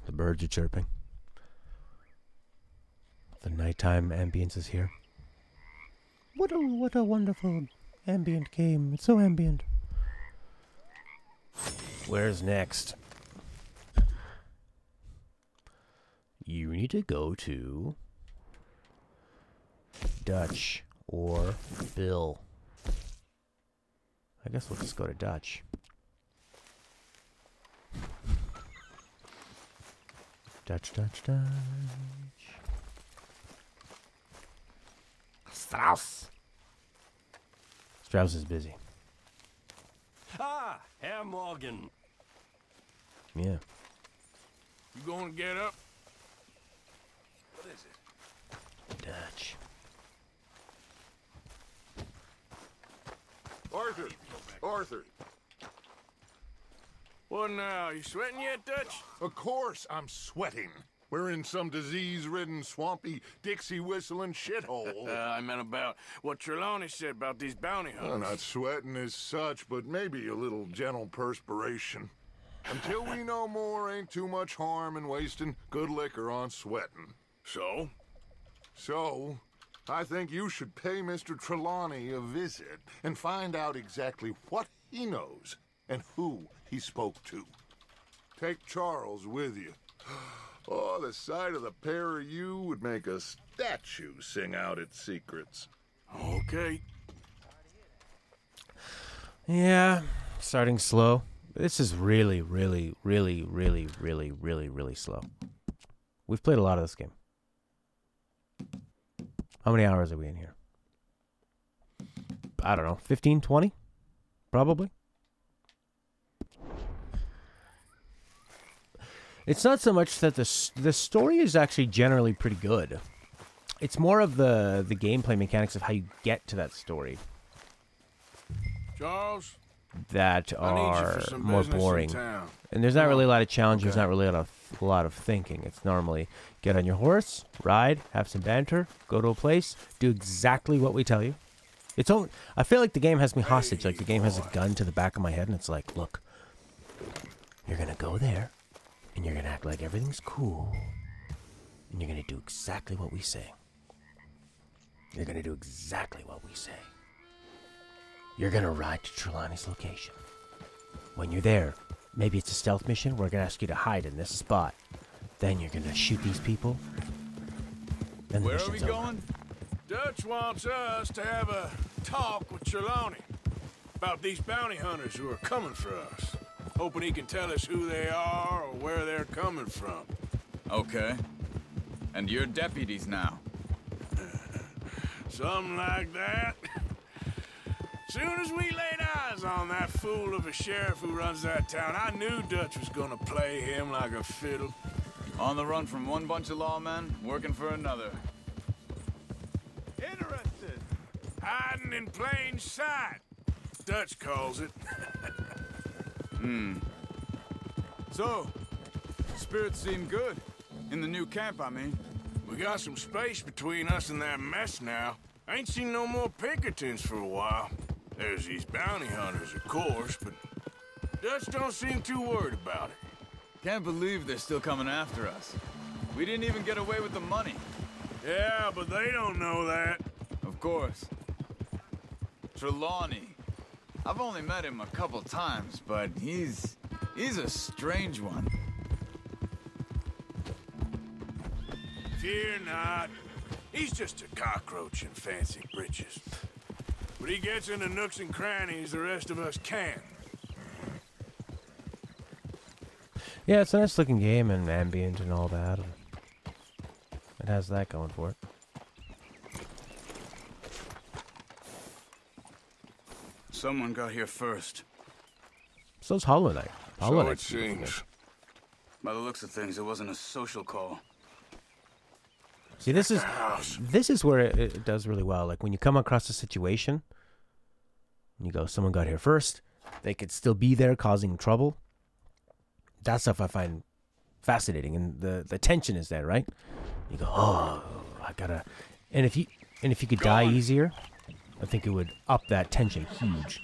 The birds are chirping. The nighttime ambience is here. What a wonderful ambient game. It's so ambient. Where's next? You need to go to Dutch or Bill. I guess we'll just go to Dutch. Dutch. Strauss. Strauss is busy. Ah, Herr Morgan. Yeah. You gonna get up? What is it? Dutch. Arthur. What now? You sweating yet, Dutch? Of course I'm sweating. We're in some disease-ridden, swampy, Dixie-whistling shithole. I meant about what Trelawney said about these bounty I'm hunters. not sweating as such, but maybe a little gentle perspiration. Until we know more, ain't too much harm in wasting good liquor on sweating. So? So, I think you should pay Mr. Trelawney a visit and find out exactly what he knows and who he spoke to. Take Charles with you. Oh, the sight of the pair of you would make a statue sing out its secrets. Okay. Yeah, starting slow. This is really slow. We've played a lot of this game. How many hours are we in here? I don't know, 15, 20? Probably. It's not so much that the story is actually generally pretty good. It's more of the gameplay mechanics of how you get to that story Charles, that I need you are for some more business in boring. town. And there's not really a lot of challenge. There's Okay. not really a lot of thinking. It's normally get on your horse, ride, have some banter, go to a place, do exactly what we tell you. It's only, I feel like the game has me hostage. Like the game has a gun to the back of my head, and it's like, look, you're gonna go there, and you're gonna act like everything's cool, and you're gonna do exactly what we say. You're gonna do exactly what we say. You're gonna ride to Trelawney's location. When you're there, maybe it's a stealth mission. We're gonna ask you to hide in this spot. Then you're gonna shoot these people. Then the Where are we mission's over. going? Dutch wants us to have a talk with Trelawney about these bounty hunters who are coming for us. Hoping he can tell us who they are or where they're coming from. Okay. And you're deputies now. Something like that. Soon as we laid eyes on that fool of a sheriff who runs that town, I knew Dutch was gonna play him like a fiddle. On the run from one bunch of lawmen, working for another. Interested. Hiding in plain sight, Dutch calls it. So, spirits seem good. In the new camp, I mean. We got some space between us and that mess now. I ain't seen no more Pinkertons for a while. There's these bounty hunters, of course, but Dutch don't seem too worried about it. Can't believe they're still coming after us. We didn't even get away with the money. Yeah, but they don't know that. Of course. Trelawney. I've only met him a couple times, but he's a strange one. Fear not. He's just a cockroach in fancy breeches. But he gets into nooks and crannies the rest of us can't. Yeah, it's a nice looking game and ambient and all that. It has that going for it. Someone got here first. So's Hollow Knight. Hollow So it Knight's beautiful game. seems. By the looks of things, it wasn't a social call. See, this is where it does really well. Like when you come across a situation, and you go, someone got here first. They could still be there causing trouble. That stuff I find fascinating, and the tension is there, right? You go, oh, I gotta, and if you could die easier, I think it would up that tension huge.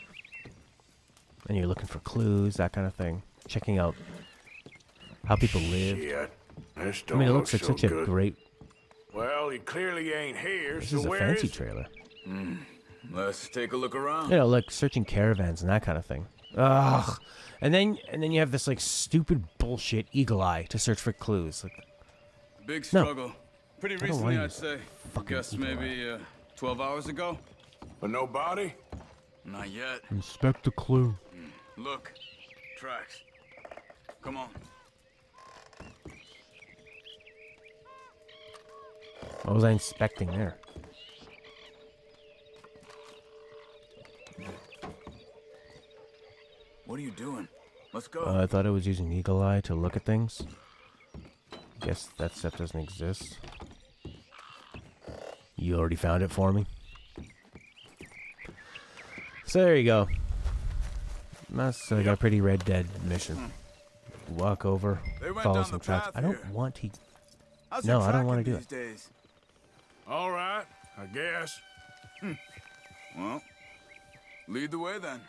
And you're looking for clues, that kind of thing, checking out how people live. Shit. This I don't mean, it look looks like so such a good. great. Well, he clearly ain't here, This so is a where fancy is he? trailer. Let's take a look around. You know, like searching caravans and that kind of thing. Ugh. And then you have this like stupid bullshit eagle eye to search for clues. Like, Big No. struggle. Pretty don't recently, want I'd say. fucking Guess eagle maybe 12 hours ago. But no body? Not yet. inspect the clue. Look, tracks. Come on. What was I inspecting there? What are you doing? Let's go. I thought I was using eagle eye to look at things. Guess that stuff doesn't exist. You already found it for me. So there you go. That's like a pretty Red Dead mission. Walk over, They went follow down some the tracks. path I don't here. want to. How's no, your I don't wanna tracking do these days? All right, I guess. Well, lead the way then.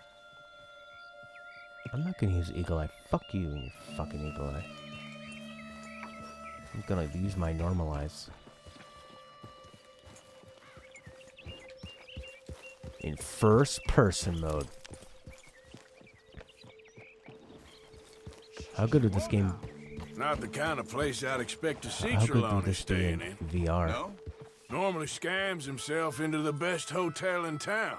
I'm not gonna use eagle eye. Fuck you and your fucking eagle eye. I'm gonna use my normal eyes. In first person mode. How good would this game? Not the kind of place I'd expect to see How good would Trelawney this be staying in in. VR? No? Normally scams himself into the best hotel in town.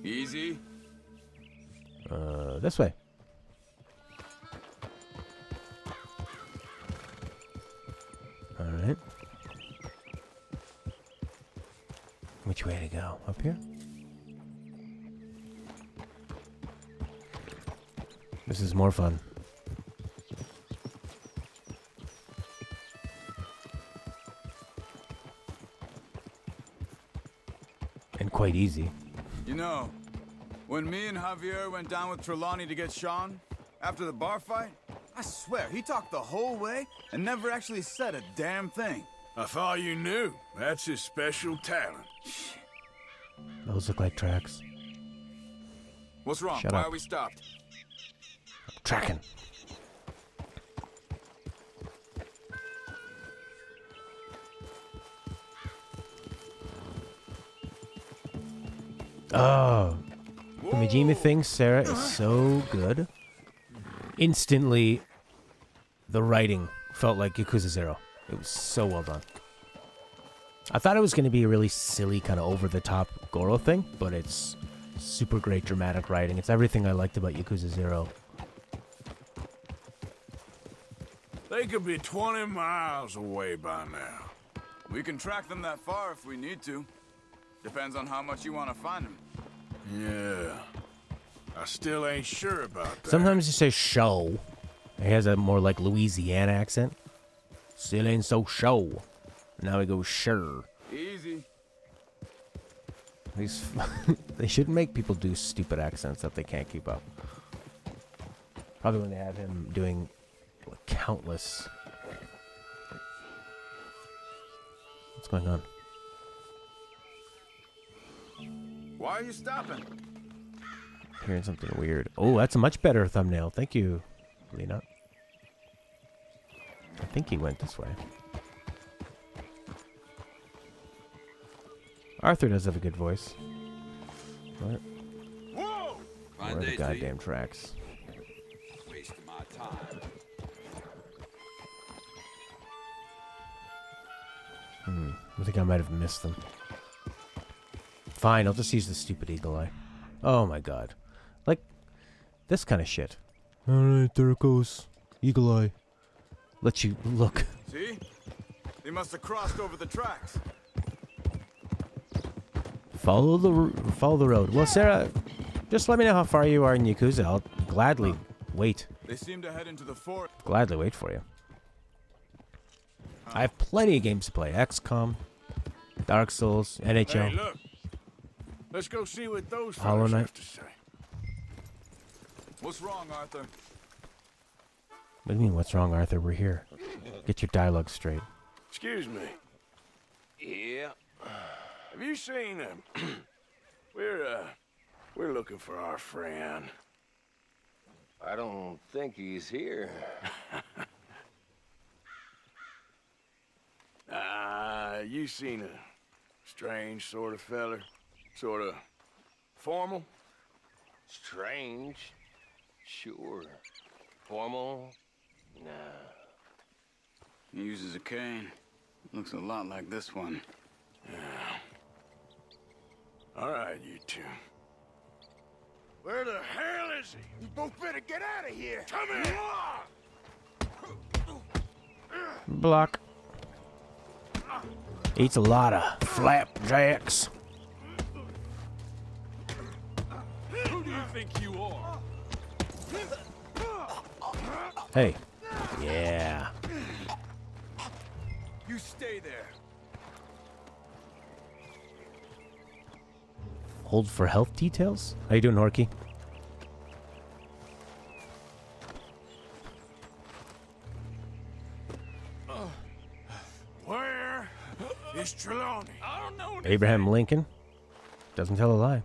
Easy. This way. All right. Which way to go? Up here? This is more fun. And quite easy. You know, when me and Javier went down with Trelawney to get Sean, after the bar fight, I swear, he talked the whole way and never actually said a damn thing. I thought you knew. That's his special talent. Those look like tracks. What's wrong? Shut Why up. are we stopped? Tracking. Oh, the Majima thing, Sarah, is so good. Instantly, the writing felt like Yakuza 0. It was so well done. I thought it was going to be a really silly, kind of over-the-top Goro thing, but it's super great dramatic writing. It's everything I liked about Yakuza 0. They could be 20 miles away by now. We can track them that far if we need to. Depends on how much you want to find them. Yeah. I still ain't sure about that. Sometimes you say show. He has a more like Louisiana accent. Still ain't so show. Now he goes sure. Easy. These they shouldn't make people do stupid accents that they can't keep up. Probably when they have him doing countless. What's going on? Why are you stopping? Hearing something weird. Oh, that's a much better thumbnail. Thank you, Lena. I think he went this way. Arthur does have a good voice. Where Whoa! are the goddamn tracks? Wasting my time. I think I might have missed them. Fine, I'll just use the stupid eagle eye. Oh my god. Like, this kind of shit. Alright, there it goes. Eagle eye. Let you look. See? They must have crossed over the tracks. Follow the road. Well, Sarah, just let me know how far you are in Yakuza. I'll gladly wait. They seem to head into the forest. Gladly wait for you. I have plenty of games to play. XCOM, Dark Souls, NHL. Hey, look. Let's go see what those Hollow fellas Knight. have to say. What's wrong, Arthur? What do you mean, what's wrong, Arthur? We're here. Get your dialogue straight. Excuse me. Yeah. Have you seen We're looking for our friend. I don't think he's here. You seen a strange sort of feller? Sort of formal? Strange? Sure. Formal? Nah. He uses a cane. Looks a lot like this one. All right, you two. Where the hell is he? You both better get out of here. Come here! Block. Eats a lot of flapjacks. Who do you think you are? Hey. Yeah. You stay there. Hold for health details? How you doing, Horky? Where is Trelawney? I don't know. Abraham Lincoln. Doesn't tell a lie.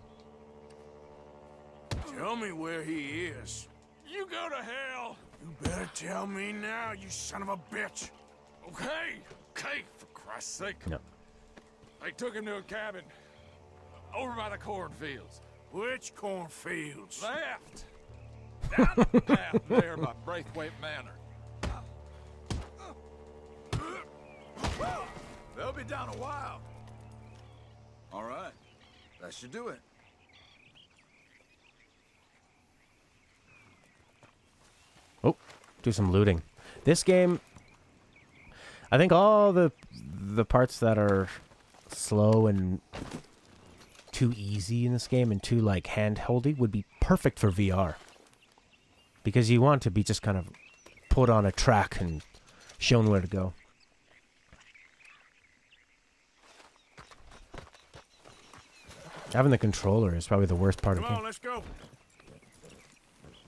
Tell me where he is. You go to hell. You better tell me now, you son of a bitch. Okay. Okay, for Christ's sake. No. They took him to a cabin over by the cornfields. Which cornfields? Left. Down the path there by Braithwaite Manor. They'll be down a while. All right. That should do it. Oh, do some looting. This game, I think all the parts that are slow and too easy in this game and too like handholdy would be perfect for VR. Because you want to be just kind of put on a track and shown where to go. Having the controller is probably the worst part of the Come game. on, let's go.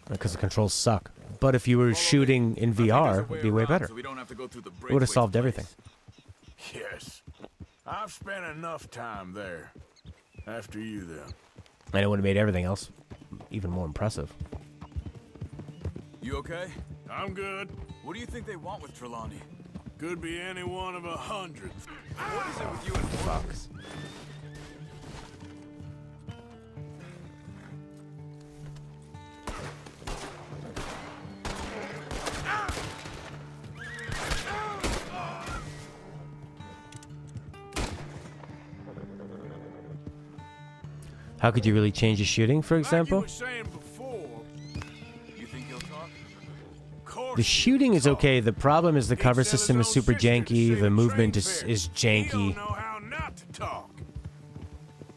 Because the controls suck. But if you were shooting in VR, it would be way better. So we don't have to go through the It would have solved everything. Yes. I've spent enough time there. After you, then. And it would have made everything else even more impressive. You okay? I'm good. What do you think they want with Trelawney? Could be any one of 100. What is it with you and Fox? How could you really change the shooting, for Like you example? were saying before, You think he'll talk? of course The shooting is talk. okay. The problem is the He'd cover sell his system is own super sister to janky. see The movement train is fair. is He janky. don't know how not to talk.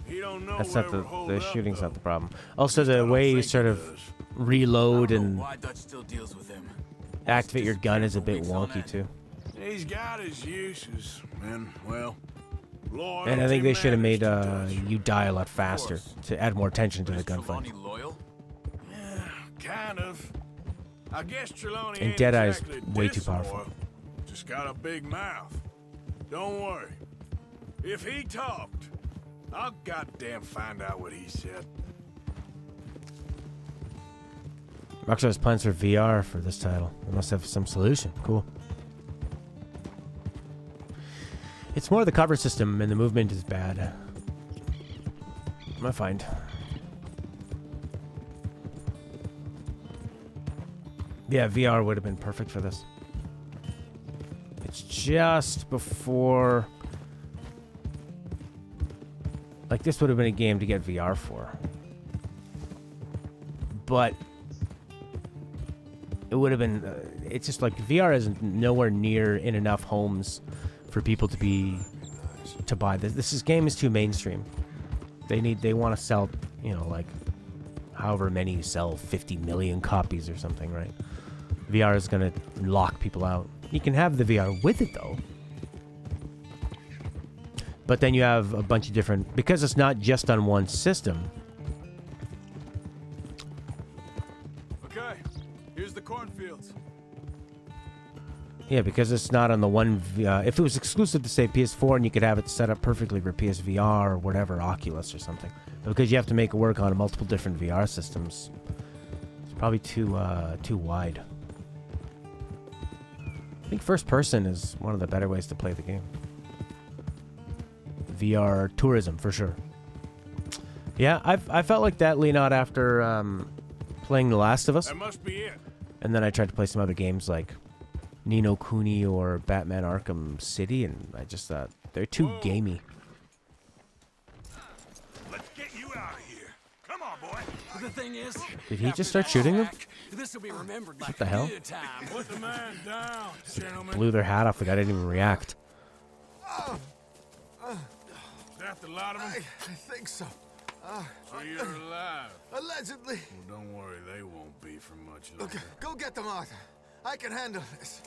He don't know That's where not we're the holed the up, shooting's though. not the problem. Also, At least I the don't way you think sort he of does. reload I don't and know why Dutch still deals with him. activate your gun is a bit Weeks on wonky end. too. He's got his uses, and well, And I think they should have made matters to Dutch. you die a lot faster to add more tension to the Is Trelawney gunfight. loyal? Yeah, kind of. I guess Trelawney And ain't Deadeye's exactly way too powerful. disloyal. Just got a big mouth. Don't worry. If he talked, I'll goddamn find out what he said. Rockstar has plans for VR for this title. They must have some solution. Cool. It's more the cover system and the movement is bad. I find. Yeah, VR would have been perfect for this. It's just before... Like, this would have been a game to get VR for. But... It would have been... it's just like, VR isn't nowhere near in enough homes for people to buy this. This game is too mainstream. They want to sell, you know, like however many you sell, 50 million copies or something, right? VR is gonna lock people out. You can have the VR with it though. But then you have a bunch of different, because it's not just on one system. Okay, here's the cornfields. Yeah, because it's not on the one. If it was exclusive to say PS4 and you could have it set up perfectly for PSVR or whatever, Oculus or something, but because you have to make it work on multiple different VR systems, it's probably too wide. I think first person is one of the better ways to play the game. VR tourism for sure. Yeah, I felt like that, Leonard, after playing The Last of Us. That must be it. And then I tried to play some other games like Ni no Kuni or Batman Arkham City, and I just thought they're too gamey. Let's get you out of here. Come on, boy. The thing is, Did he just start shooting them? this will be remembered like What the hell? a good time. Put the man down, gentlemen. Blew their hat off. The guy didn't even react. Is that the lot of them? I think so. So you're alive. Allegedly. Well, don't worry, they won't be for much longer. Okay, go get them, Arthur. I can handle this.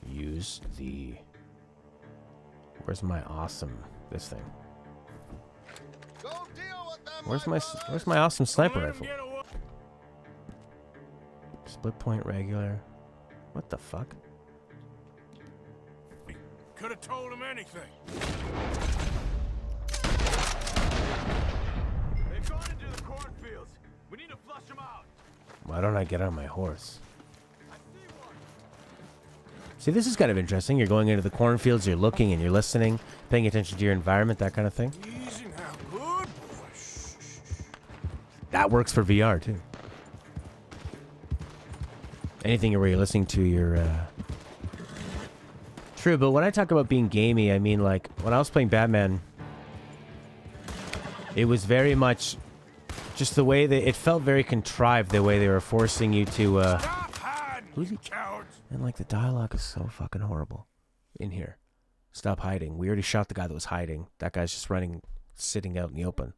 Use the... Where's my awesome... This thing. Go deal with them. Where's my awesome sniper Let 'em rifle? get away. Split point regular. What the fuck? Could have told him anything. They've gone into the cornfields. We need to flush them out. Why don't I get on my horse? See, this is kind of interesting. You're going into the cornfields, you're looking and you're listening, paying attention to your environment, that kind of thing. Easy now. Good boy. Shh. That works for VR, too. Anything where you're listening to your... True, but when I talk about being gamey, I mean, like, when I was playing Batman, it was very much just the way that... It felt very contrived, the way they were forcing you to... Stop hiding, Who's you he? cowards. And, like, the dialogue is so fucking horrible in here. Stop hiding. We already shot the guy that was hiding. That guy's just running, sitting out in the open.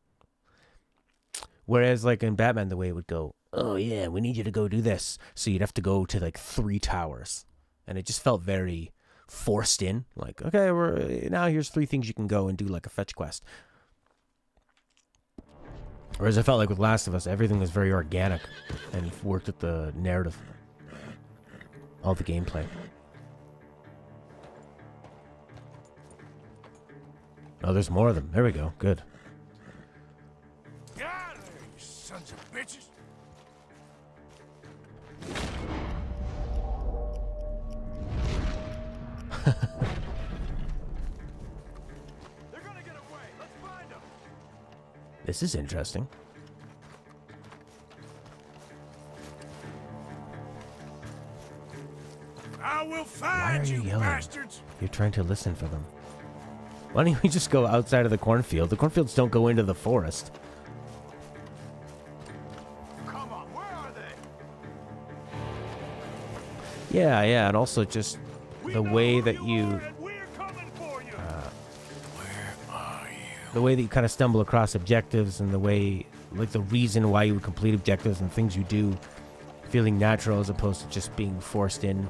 Whereas, like, in Batman, the way it would go, oh, yeah, we need you to go do this. So you'd have to go to, like, 3 towers. And it just felt very forced in. Like, okay, now here's 3 things you can go and do, like, a fetch quest. Whereas I felt like with Last of Us, everything was very organic and worked at the narrative. All the gameplay. Oh, there's more of them. There we go. Good. Get out of there, you sons of bitches. They're gonna get away. Let's find them. This is interesting. I will Why are find you you, yelling? bastards. You're trying to listen for them. Why don't we just go outside of the cornfield? The cornfields don't go into the forest. Come on, where are they? Yeah, and also just the way that you... We're coming for you. Where are you? The way that you kind of stumble across objectives and the way... Like the reason why you would complete objectives and things you do feeling natural as opposed to just being forced in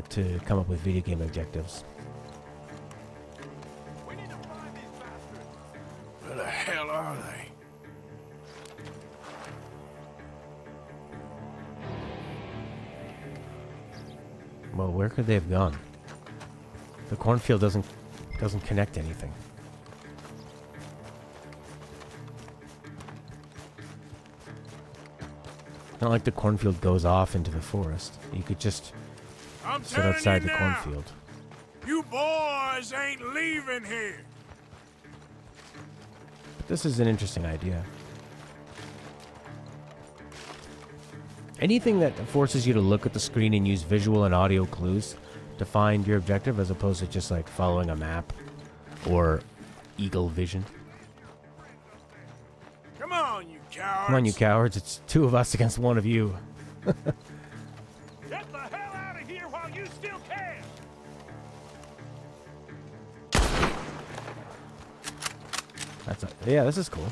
to come up with video game objectives. We need to find these bastards. Where the hell are they? Well, where could they have gone? The cornfield doesn't connect anything. Not like the cornfield goes off into the forest. You could just I'm sit telling outside you the now, cornfield. You boys ain't leaving here. But this is an interesting idea. Anything that forces you to look at the screen and use visual and audio clues to find your objective as opposed to just like following a map or eagle vision. Come on, you cowards. Come on, you cowards. It's 2 of us against 1 of you. Get the hell out of here while you still can. Yeah, this is cool.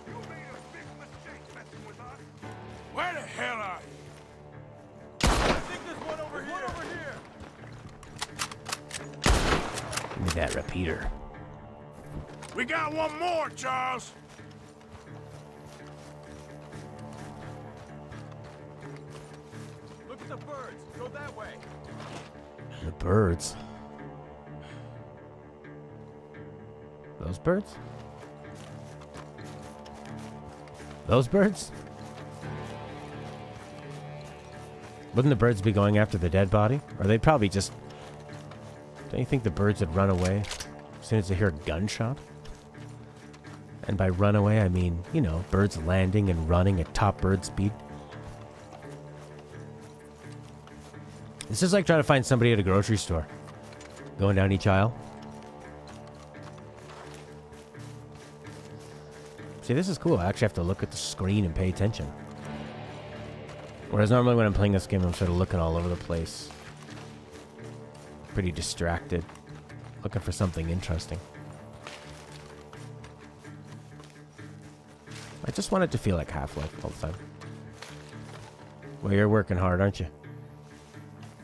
You made a big mistake messing with us. Where the hell are you? I think there's one over here. Give me that repeater. We got one more, Charles. the birds. Go that way. The birds. Those birds? Those birds? Wouldn't the birds be going after the dead body? Or they'd probably just... Don't you think the birds would run away as soon as they hear a gunshot? And by run away, I mean, you know, birds landing and running at top bird speed. This is like trying to find somebody at a grocery store. Going down each aisle. See, this is cool. I actually have to look at the screen and pay attention. Whereas normally when I'm playing this game, I'm sort of looking all over the place. Pretty distracted. Looking for something interesting. I just want it to feel like Half-Life all the time. Well, you're working hard, aren't you?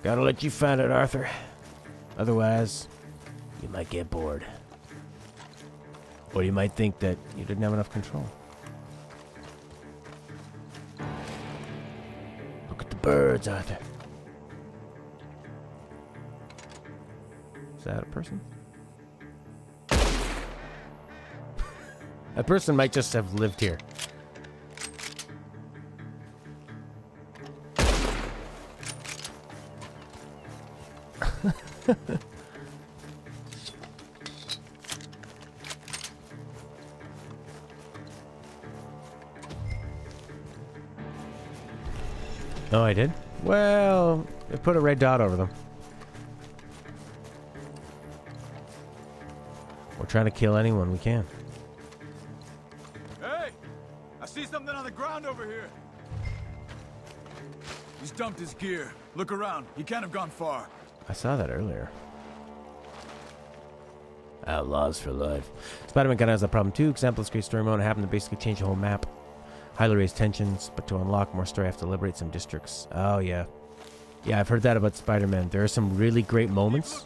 Gotta let you find it, Arthur. Otherwise, you might get bored. Or you might think that you didn't have enough control. Look at the birds, Arthur. Is that a person? A person might just have lived here. Oh, I did? Well, I put a red dot over them. We're trying to kill anyone we can. Hey! I see something on the ground over here. He's dumped his gear. Look around. He can't have gone far. I saw that earlier. Outlaws for life. Spider-Man kind of has that problem too. Example, great story mode happened to basically change the whole map. Highly raised tensions, but to unlock more story, I have to liberate some districts. Oh, yeah. Yeah, I've heard that about Spider-Man. There are some really great moments,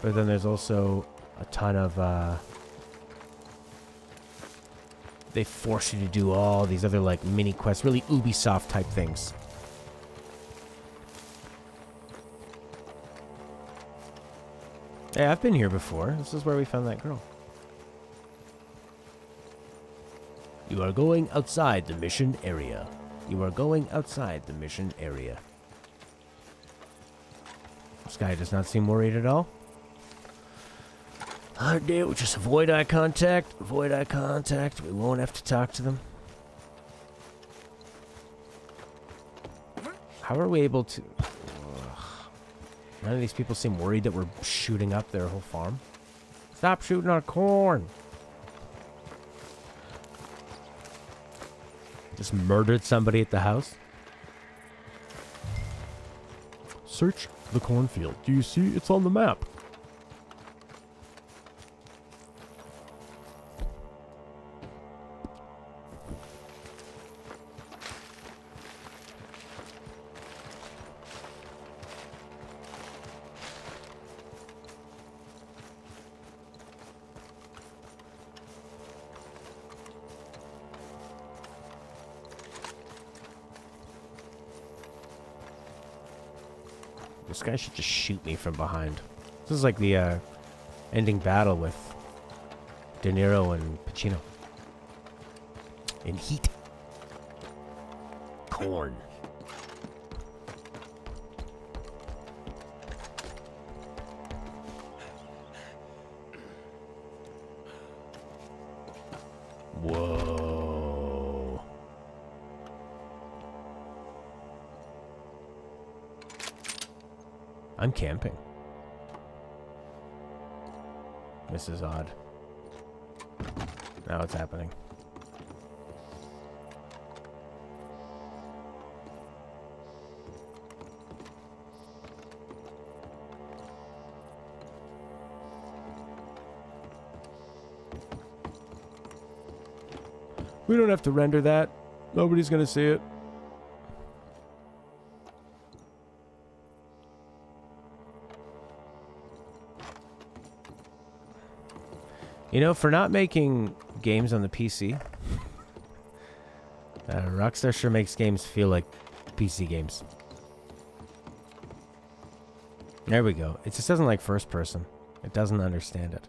but then there's also a ton of, they force you to do all these other, like, mini quests, really Ubisoft type things. Hey, I've been here before. This is where we found that girl. You are going outside the mission area. You are going outside the mission area. This guy does not seem worried at all. Hard deal. Just avoid eye contact. Avoid eye contact. We won't have to talk to them. How are we able to... Ugh. None of these people seem worried that we're shooting up their whole farm. Stop shooting our corn. Just murdered somebody at the house. Search the cornfield. Do you see? It's on the map. This guy should just shoot me from behind. This is like the ending battle with De Niro and Pacino. In Heat. Corn. Whoa. I'm camping. This is odd. Now it's happening. We don't have to render that. Nobody's gonna see it. You know, for not making games on the PC, Rockstar sure makes games feel like PC games. There we go. It just doesn't like first person. It doesn't understand it.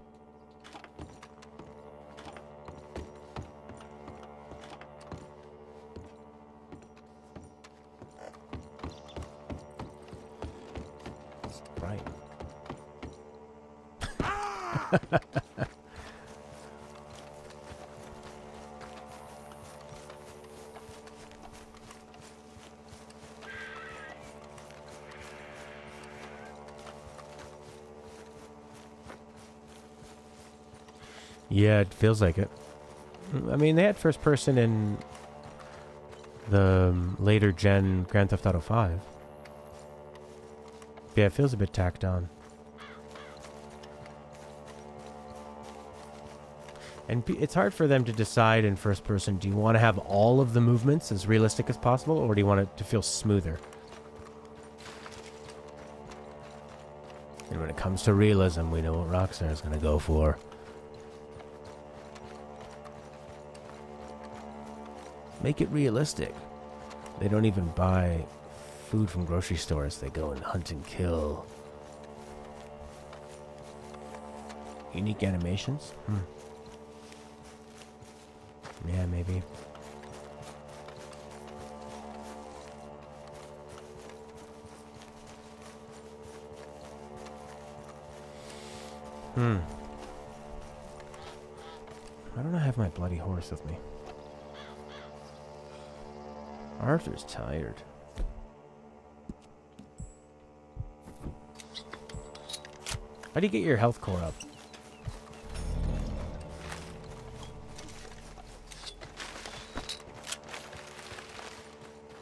It's bright. Yeah, it feels like it. I mean, they had first person in the later gen Grand Theft Auto 5. Yeah, it feels a bit tacked on. And it's hard for them to decide in first person, do you want to have all of the movements as realistic as possible, or do you want it to feel smoother? And when it comes to realism, we know what Rockstar is going to go for. Make it realistic. They don't even buy food from grocery stores. They go and hunt and kill. Unique animations? Yeah, maybe. Why don't I have my bloody horse with me? Arthur's tired. How do you get your health core up?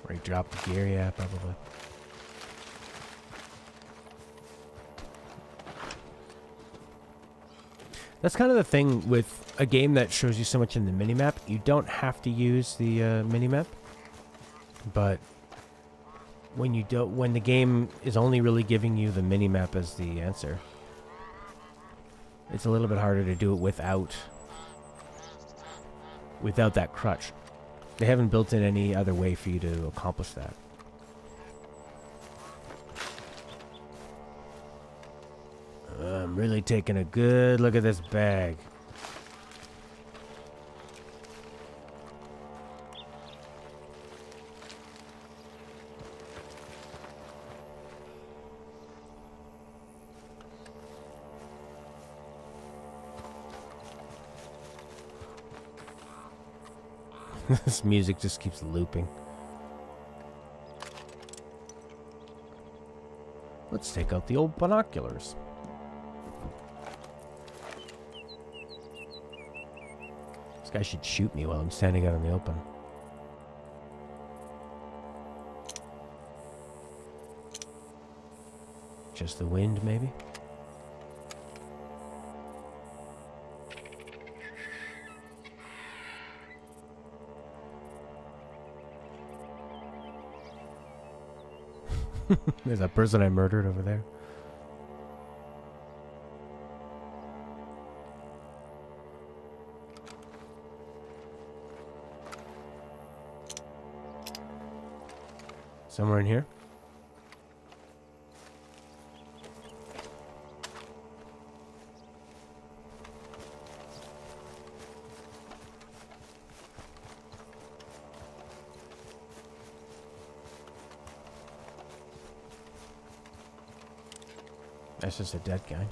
Or you drop the gear? Yeah, probably. That's kind of the thing with a game that shows you so much in the minimap. You don't have to use the minimap. But when you don't, when the game is only really giving you the minimap as the answer, it's a little bit harder to do it without that crutch. They haven't built in any other way for you to accomplish that. I'm really taking a good look at this bag. This music just keeps looping. Let's take out the old binoculars. This guy should shoot me while I'm standing out in the open. Just the wind, maybe? There's that person I murdered over there. Somewhere in here. That's just a dead guy.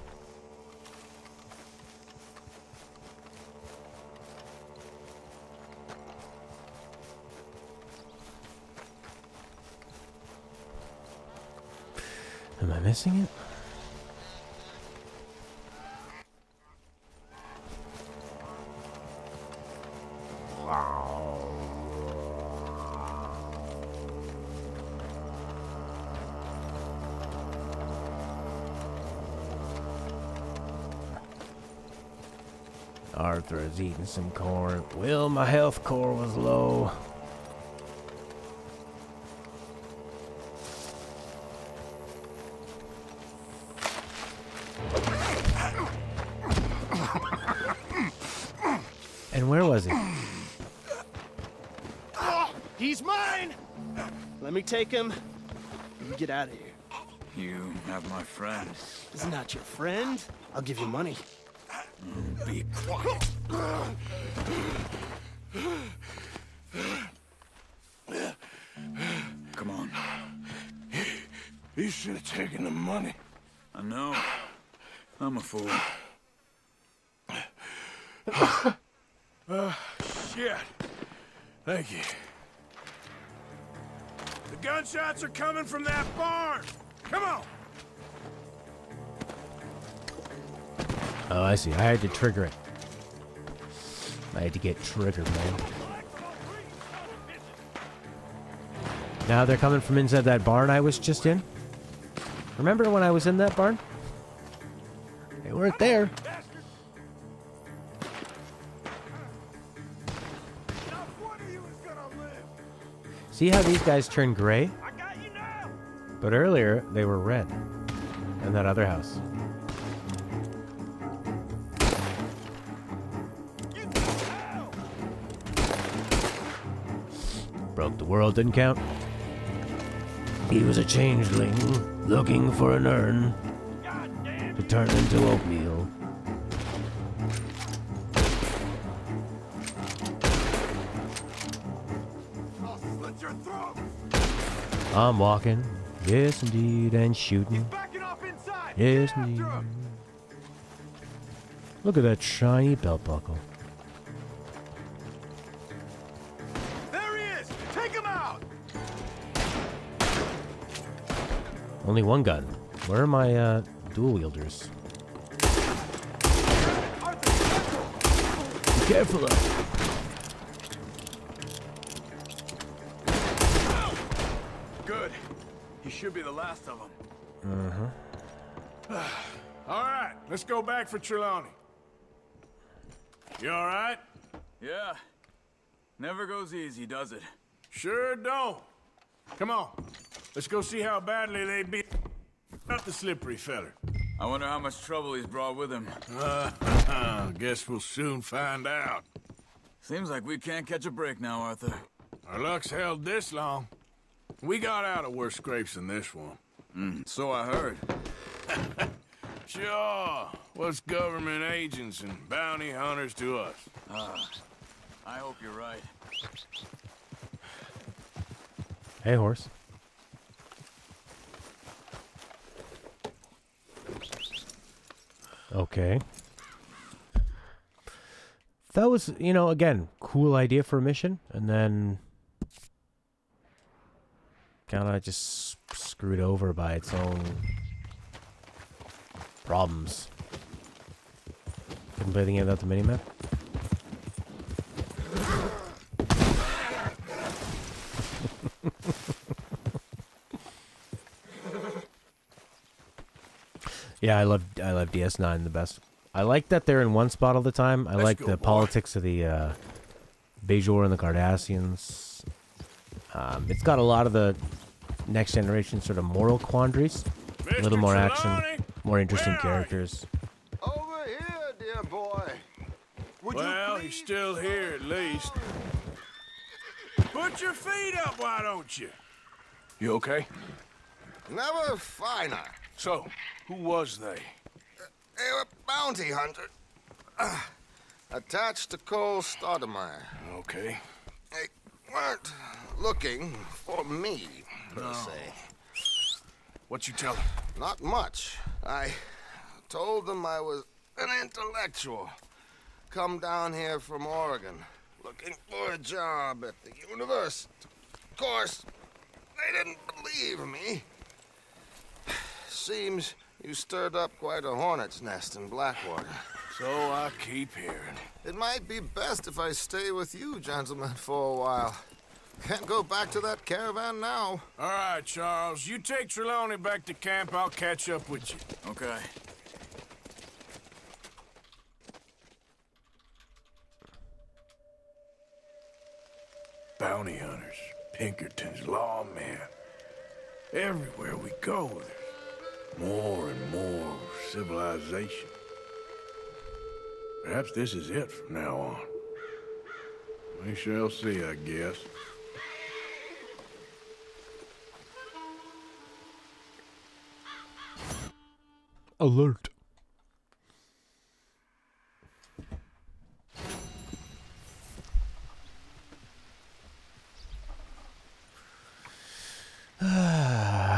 Am I missing it? Arthur is eating some corn. Well, my health core was low. And where was he? He's mine! Let me take him and get out of here. You have my friend. Isn't that your friend? I'll give you money. Be quiet. Come on. You should have taken the money. I know. I'm a fool. Shit. Thank you. The gunshots are coming from that barn. Come on. Oh, I see. I had to trigger it. I had to get triggered, man. Now they're coming from inside that barn I was just in. Remember when I was in that barn? They weren't there. See how these guys turn gray? But earlier, they were red. In that other house. Broke the world, didn't count. He was a changeling, looking for an urn to turn into oatmeal. I'm walking, yes indeed, and shooting. Yes indeed. Look at that shiny belt buckle. There he is. Take him out. Only one gun. Where are my dual wielders? Be careful though. Good. He should be the last of them. All right, let's go back for Trelawney. You all right? Yeah. Never goes easy, does it? Sure don't. Come on. Let's go see how badly they beat up the slippery feller. I wonder how much trouble he's brought with him. Guess we'll soon find out. Seems like we can't catch a break now, Arthur. Our luck's held this long. We got out of worse scrapes than this one. So I heard. Sure. What's government agents and bounty hunters to us? I hope you're right. Hey, horse. Okay. That was, you know, again, cool idea for a mission, and then kind of just screwed over by its own problems. Couldn't play the game without the minimap. Yeah, I love DS9 the best. I like that they're in one spot all the time. I like the politics of the Bajor and the Cardassians. It's got a lot of the next generation sort of moral quandaries. A little more action, more interesting characters. Over here, dear boy. Well, he's still here at least. Put your feet up, why don't you? You okay? Never finer. So, who was they? They were bounty hunter. Attached to Cole Stoudemire. Okay. They weren't looking for me, per se. What you tell them? Not much. I told them I was an intellectual. Come down here from Oregon, looking for a job at the university. Of course, they didn't believe me. Seems you stirred up quite a hornet's nest in Blackwater. So I keep hearing. It might be best if I stay with you, gentlemen, for a while. Can't go back to that caravan now. All right, Charles. You take Trelawney back to camp. I'll catch up with you. Okay. Bounty hunters, Pinkertons, lawmen. Everywhere we go, there's more and more civilization. Perhaps this is it from now on. We shall see, I guess. alert.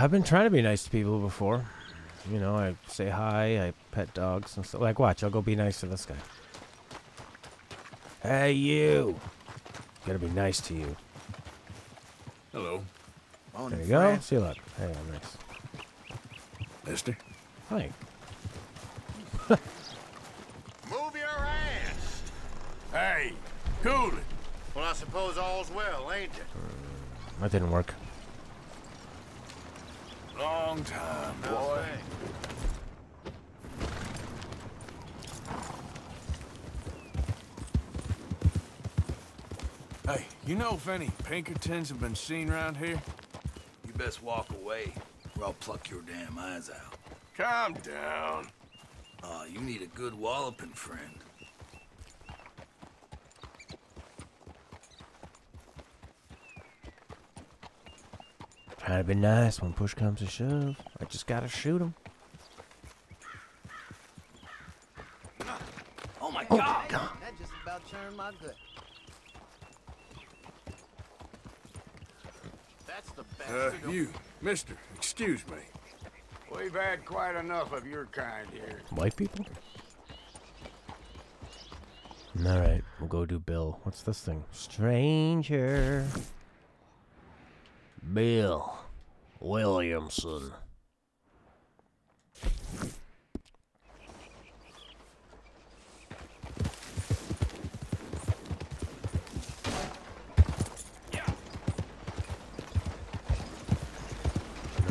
I've been trying to be nice to people before. You know, I say hi, I pet dogs and stuff. Like, watch, I'll go be nice to this guy. Hey, you. Gotta be nice to you. Hello, There you go. See you later. Hey, I'm nice. mister. Hi. Move your ass! Hey, cool it. Well, I suppose all's well, ain't it? That didn't work. Long time, boy. Hey, you know if any Pinkertons have been seen around here? You best walk away, or I'll pluck your damn eyes out. Calm down. Aw, you need a good walloping friend. Trying to be nice when push comes to shove. I just gotta shoot him. Oh my god! That just about turned my gut. That's the best. You, mister, excuse me. We've had quite enough of your kind here. White people? Alright, we'll go do Bill. What's this thing? Stranger. Bill Williamson.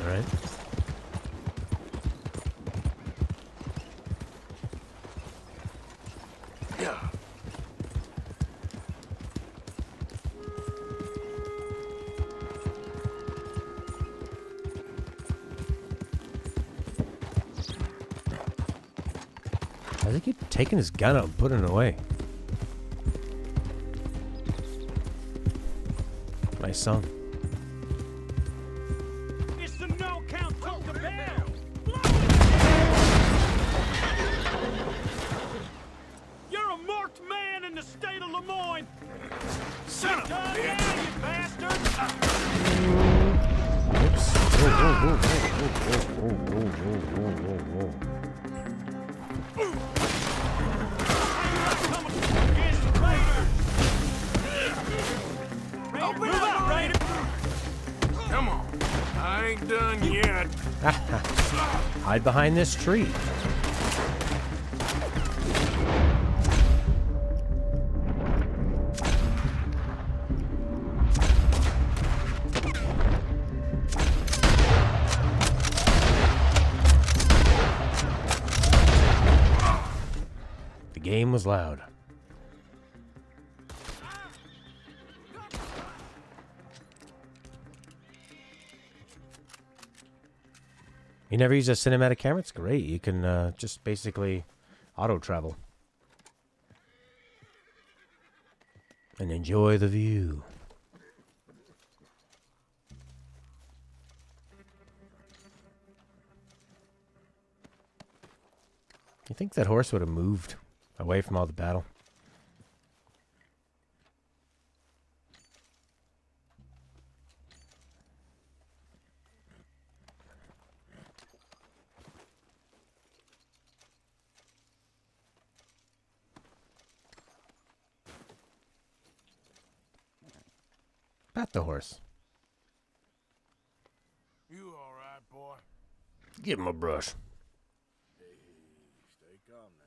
Alright. Yeah. I think he's taking his gun out and putting it away. Nice song. It's the no count took the bell. You're a marked man in the state of Lemoyne. Son of a bitch. Yeah, you bastard. Oops. Whoa. Move out, Raider. Come on. I ain't done yet. Hide behind this tree. The game was loud. You never use a cinematic camera? It's great. You can just basically auto travel and enjoy the view. You think that horse would have moved away from all the battle? Pat the horse. You all right, boy? Give him a brush. Stay calm now.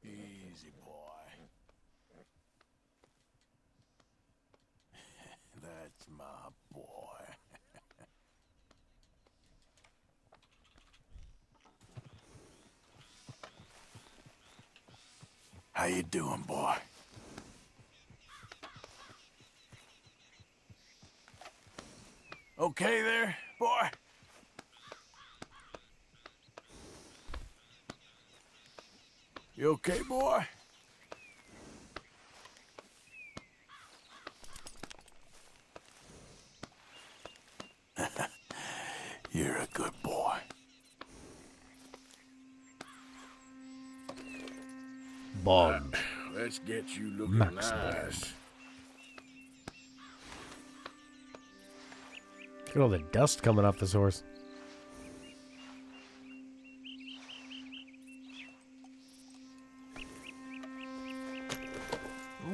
Easy, boy. That's my boy. How you doing, boy? Okay there, boy? You okay, boy? You're a good boy. Bond. Let's get you looking Max nice. Look at all the dust coming off this horse.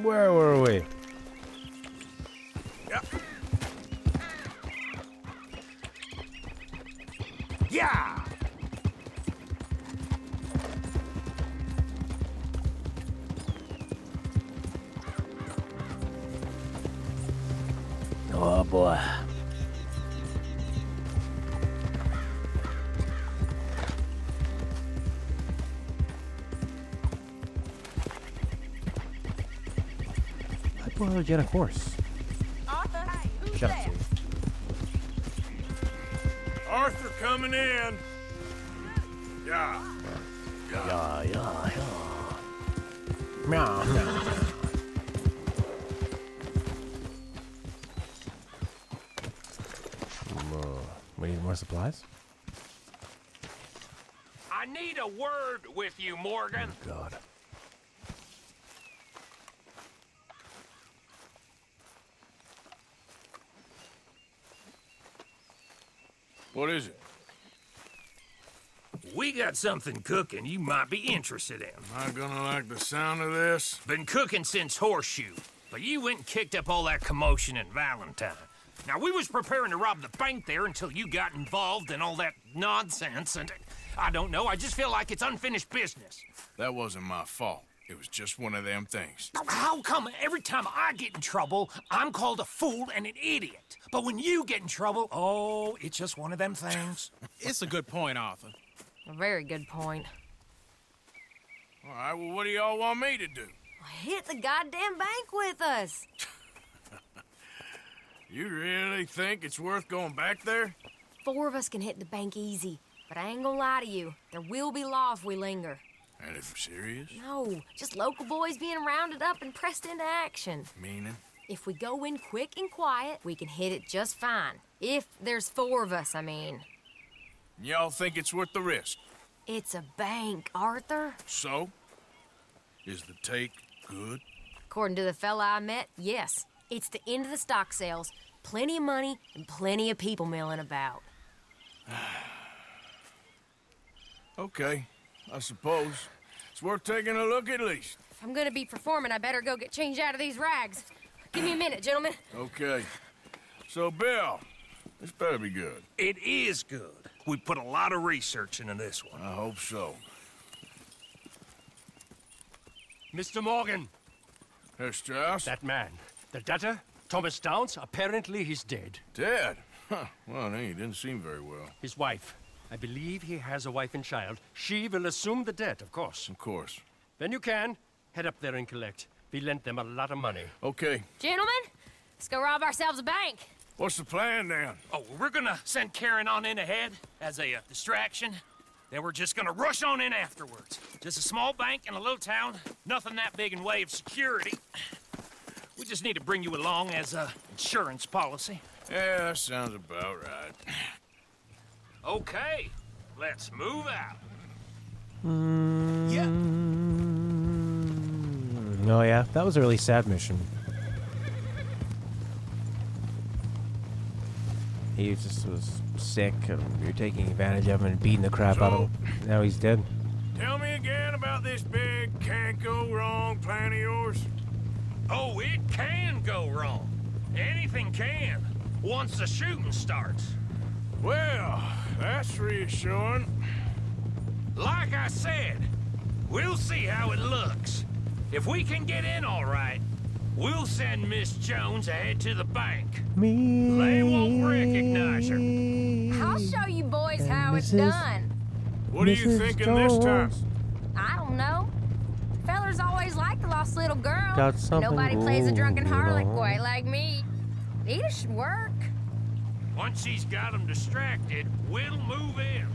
Where were we? Yeah! Oh boy. I boiled yet a horse. Arthur, hey, who's Shut up, there? Sue. Arthur coming in. Yeah. Yeah, yeah, yeah. Meow, meow. We need more supplies? I need a word with you, Morgan. God. What is it? We got something cooking you might be interested in. Am I gonna like the sound of this? Been cooking since Horseshoe, but you went and kicked up all that commotion in Valentine. Now, we was preparing to rob the bank there until you got involved in all that nonsense, and I don't know, I just feel like it's unfinished business. That wasn't my fault. It was just one of them things. How come every time I get in trouble, I'm called a fool and an idiot? But when you get in trouble, oh, it's just one of them things. It's a good point, Arthur. A very good point. All right, well, what do y'all want me to do? Hit the goddamn bank with us. You really think it's worth going back there? 4 of us can hit the bank easy, but I ain't gonna lie to you. There will be law if we linger. And if serious? No, just local boys being rounded up and pressed into action. Meaning? If we go in quick and quiet, we can hit it just fine. If there's 4 of us, I mean. Y'all think it's worth the risk? It's a bank, Arthur. So? Is the take good? According to the fella I met, yes. It's the end of the stock sales. Plenty of money and plenty of people milling about. Okay, I suppose. It's worth taking a look at least. If I'm gonna be performing, I better go get changed out of these rags. Give me a minute, gentlemen. Okay. So, Bill, this better be good. It is good. We put a lot of research into this one. I hope so. Mr. Morgan, Herr Strauss? that man, the debtor, Thomas Downs, apparently he's dead. Dead? Huh. Well, he didn't seem very well. His wife, I believe he has a wife and child. She will assume the debt, of course. Of course. When you can, head up there and collect. We lent them a lot of money. Okay. Gentlemen, let's go rob ourselves a bank. What's the plan, then? Oh, we're gonna send Karen on in ahead as a distraction. Then we're just gonna rush on in afterwards. Just a small bank in a little town. Nothing that big in way of security. We just need to bring you along as a insurance policy. Yeah, that sounds about right. Okay, let's move out. Yeah. Oh yeah, that was a really sad mission. He just was sick, and you're taking advantage of him and beating the crap out of him. Now he's dead. Tell me again about this big can't-go-wrong plan of yours. Oh, it can go wrong. Anything can, once the shooting starts. Well, that's reassuring. Like I said, we'll see how it looks. If we can get in all right, we'll send Miss Jones ahead to the bank. They won't recognize her. I'll show you boys how it's done. What are you thinking this time? I don't know. Fellers always like the lost little girl. Got something Nobody plays a drunken harlot going on. quite like me. It should work. Once she's got them distracted, we'll move in.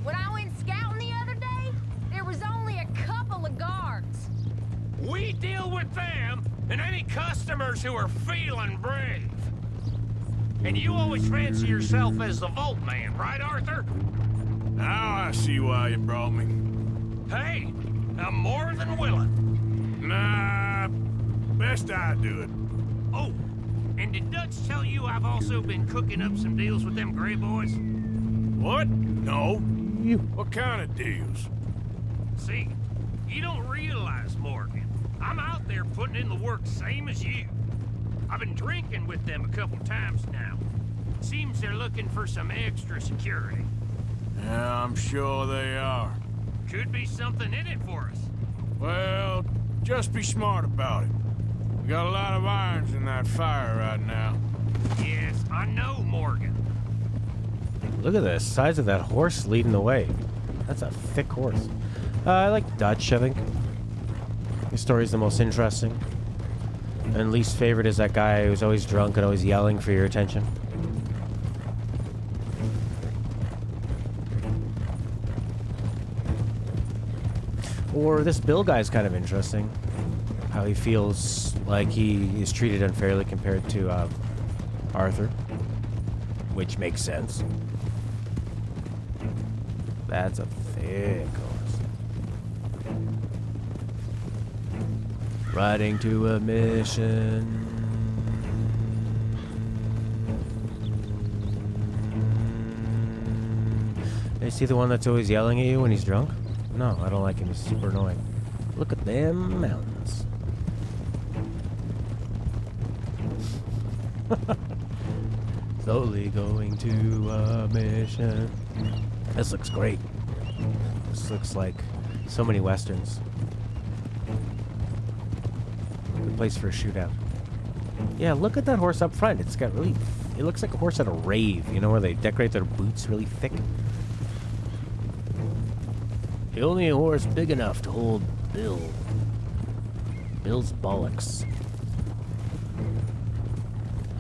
When I went scouting the other day, there was only a couple We deal with them and any customers who are feeling brave. And you always fancy yourself as the Vault Man, right, Arthur? Now I see why you brought me. Hey, I'm more than willing. Nah, best I do it. Oh, and did Dutch tell you I've also been cooking up some deals with them Grey Boys? What? No. What kind of deals? See, you don't realize, Morgan. I'm out there putting in the work same as you. I've been drinking with them a couple times now. Seems they're looking for some extra security. Yeah, I'm sure they are. Could be something in it for us. Well, just be smart about it. We got a lot of irons in that fire right now. Yes, I know, Morgan. Look at the size of that horse leading the way. That's a thick horse. I like Dutch, I think. His story's the most interesting. And least favorite is that guy who's always drunk and always yelling for your attention. Or this Bill guy's kind of interesting. How he feels like he is treated unfairly compared to Arthur. Which makes sense. That's a thick horse. Riding to a mission. Is he the one that's always yelling at you when he's drunk? No, I don't like him. He's super annoying. Look at them mountains. Slowly going to a mission. This looks great. This looks like so many westerns. Good place for a shootout. Yeah, look at that horse up front. It's got really... It looks like a horse at a rave. You know, where they decorate their boots really thick? The only horse big enough to hold Bill. Bill's bollocks.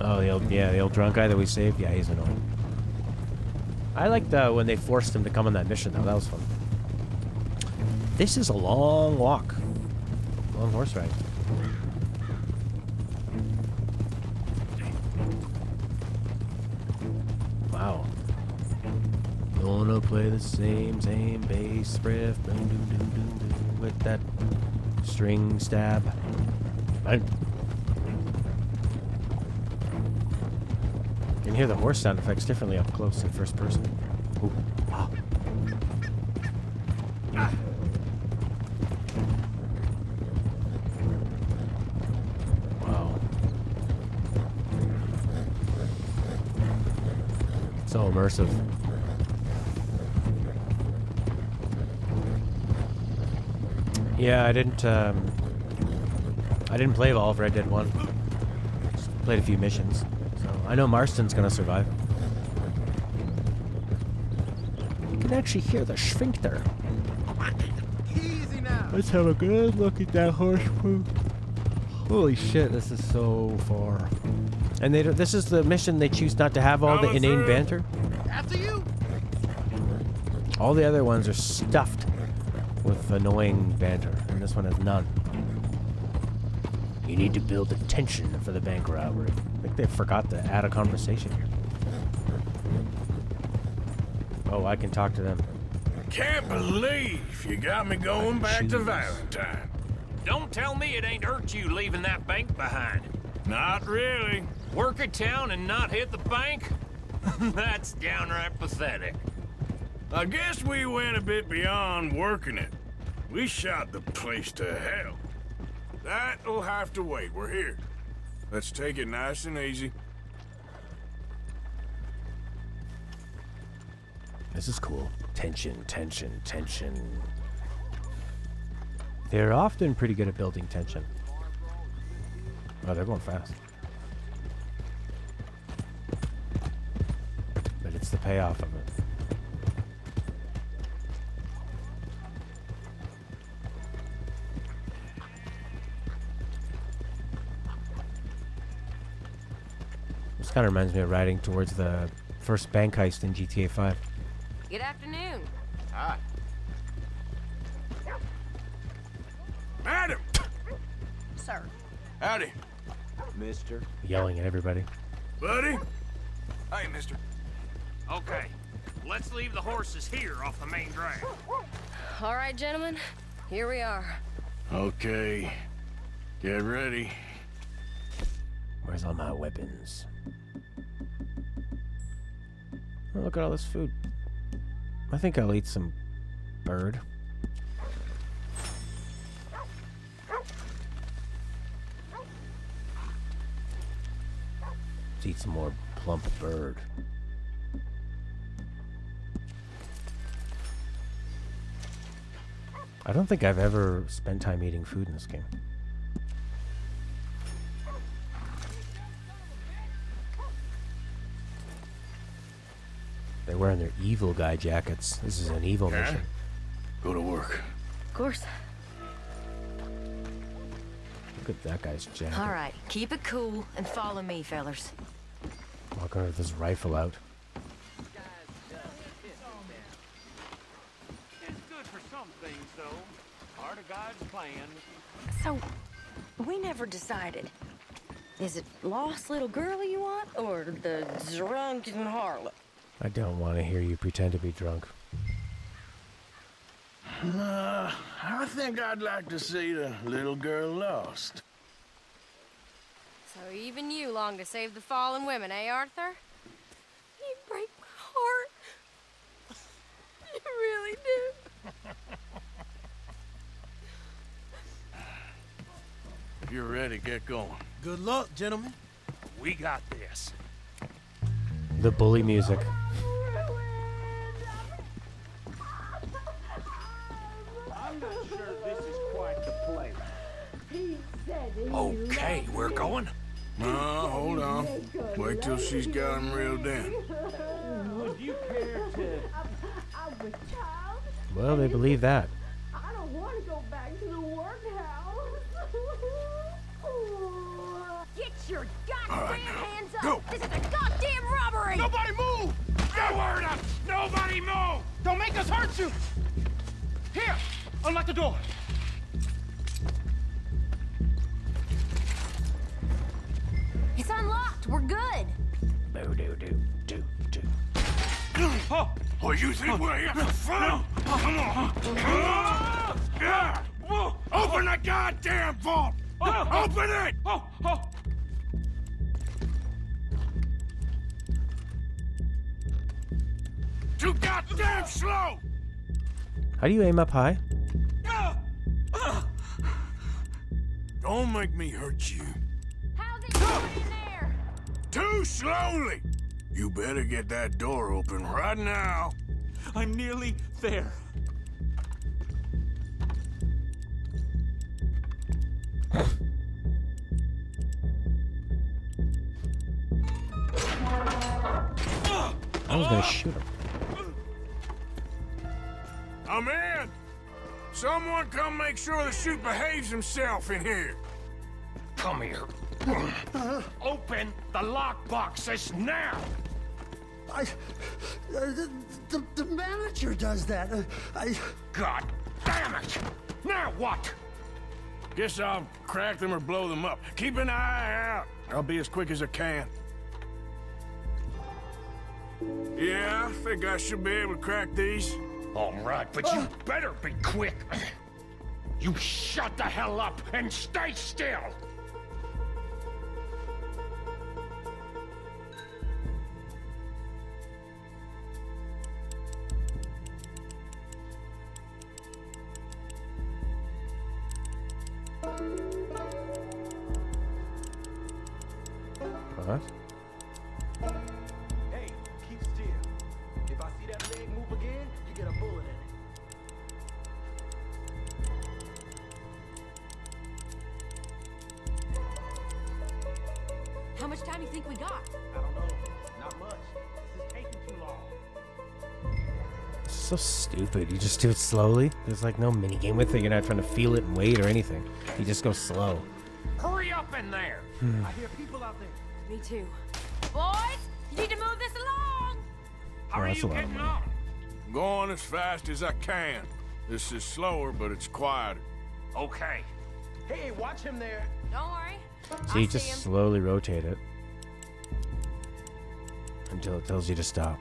Oh, the old drunk guy that we saved? Yeah, he's annoying. I liked when they forced him to come on that mission, though. That was fun. This is a long walk. Long horse ride. Wow. Gonna play the same bass riff. Boom, doom, doom, doom, doom, with that string stab. You can hear the horse sound effects differently up close in first person. Ooh. Ah. Wow. So immersive. Yeah, I didn't play Evolve Red Dead 1. Just played a few missions. So I know Marston's gonna survive. You can actually hear the sphincter. Easy now. Let's have a good look at that horse poop. Holy shit, this is so far. And this is the mission they choose not to have all the inane banter. After you. All the other ones are stuffed with annoying banter, and this one has none. You need to build a tension for the bank robbery. I think they forgot to add a conversation here. Oh, I can talk to them. Can't believe you got me going back to Valentine. Don't tell me it ain't hurt you leaving that bank behind. Not really. Work a town and not hit the bank? That's downright pathetic. I guess we went a bit beyond working it. We shot the place to hell. That'll have to wait. We're here. Let's take it nice and easy. This is cool. Tension, tension, tension. They're often pretty good at building tension. Oh, they're going fast. But it's the payoff of it. This kind of reminds me of riding towards the first bank heist in GTA 5. Good afternoon. Hi. Madam! sir. Howdy. Mister. Yelling at everybody. Buddy? Hey, mister. Okay, let's leave the horses here off the main drag. All right, gentlemen, here we are. Okay. Get ready. Where's all my weapons? Oh, look at all this food. I think I'll eat some bird. Let's eat some more plump bird. I don't think I've ever spent time eating food in this game. They're wearing their evil guy jackets. This is an evil mission. Go to work. Of course. Look at that guy's jacket. All right, keep it cool and follow me, fellers. Walking with his rifle out. It's good for some things, though. Part of God's plan. So, we never decided. Is it lost little girl you want, or the drunken harlot? I don't want to hear you pretend to be drunk. I think I'd like to see the little girl lost. So even you long to save the fallen women, eh, Arthur? You break my heart. You really do. If you're ready, get going. Good luck, gentlemen. We got this. The bully music. I'm not sure this is quite the place. Okay, we're going. No, hold on. Wait till she's got him reeled in. Would you care to... Well, they believe that. I don't want to go back to the workhouse. Get your goddamn hands up! Go. This is a goddamn robbery! Nobody move! No word up! Nobody move! Don't make us hurt you! Here! Unlock the door! It's unlocked. We're good. Oh, you think we're here for fun? Come on. Come on. Yeah. Open the goddamn vault! Open it! Too goddamn slow! How do you aim up high? Don't make me hurt you. How's it going in there? Too slowly! You better get that door open right now. I'm nearly there. I was gonna shoot him. I'm in! Someone come make sure the chute behaves himself in here. Come here. Open the lockboxes now! The manager does that. God damn it! Now what? Guess I'll crack them or blow them up. Keep an eye out. I'll be as quick as I can. Yeah, I think I should be able to crack these. All right, but you better be quick. You shut the hell up and stay still! What? Hey, keep still. If I see that leg move again, you get a bullet in it. How much time do you think we got? I don't know. Not much. This is taking too long. It's so stupid. You just do it slowly. There's like no minigame with it. You're not trying to feel it and wait or anything. You just go slow. Hurry up in there! I hear people out there. Me too. Boys, you need to move this along! How are that's you a lot of getting money. on? Going as fast as I can. This is slower, but it's quieter. Okay. Hey, watch him there. Don't worry. So you just slowly rotate it until it tells you to stop.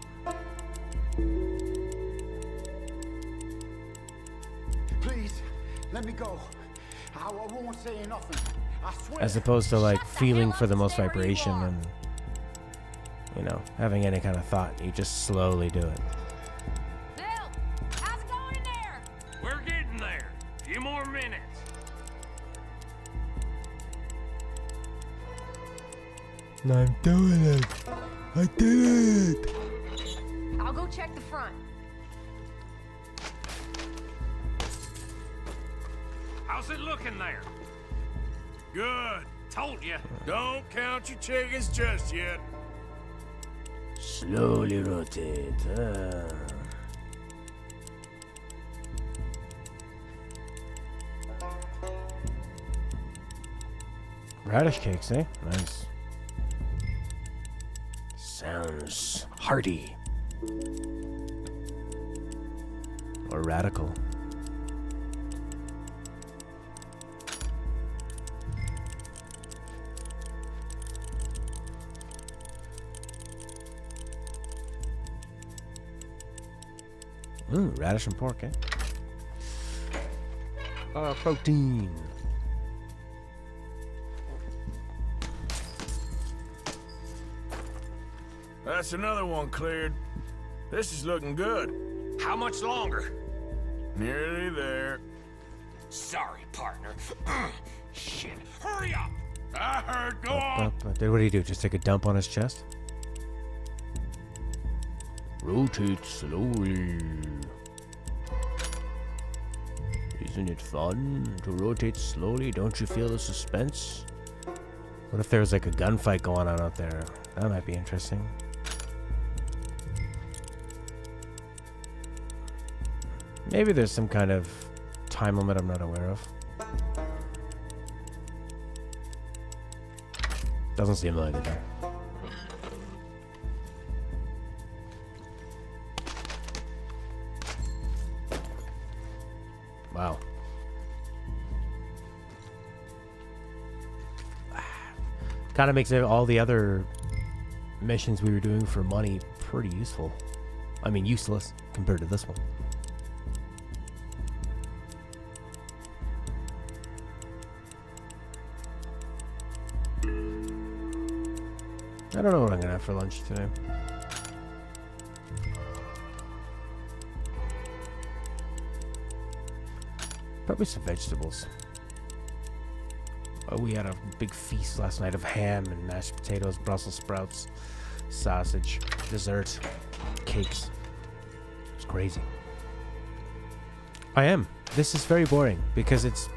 Please, let me go. I won't say nothing. I swear. As opposed to like feeling for the most vibration and, you know, having any kind of thought. You just slowly do it. Bill, how's it going in there? We're getting there. A few more minutes. I'm doing it. I did it. I'll go check the front. How's it looking there? Good. Told you. Don't count your chickens just yet. Slowly rotate. Radish cakes, eh? Nice. Sounds hearty. Or radical. Radish and pork, eh? Protein. That's another one cleared. This is looking good. How much longer? Nearly there. Sorry, partner. Shit. Hurry up! I heard. Go Up, on. up. What did he do? Just take a dump on his chest? Rotate slowly. Isn't it fun to rotate slowly? Don't you feel the suspense? What if there was like a gunfight going on out there? That might be interesting. Maybe there's some kind of time limit I'm not aware of. Doesn't seem like it though. Wow. Kind of makes all the other missions we were doing for money pretty useful. I mean, useless compared to this one. I don't know what I'm gonna have for lunch today. Probably some vegetables. Oh, we had a big feast last night of ham and mashed potatoes, Brussels sprouts, sausage, dessert, cakes. It's crazy. I am. This is very boring because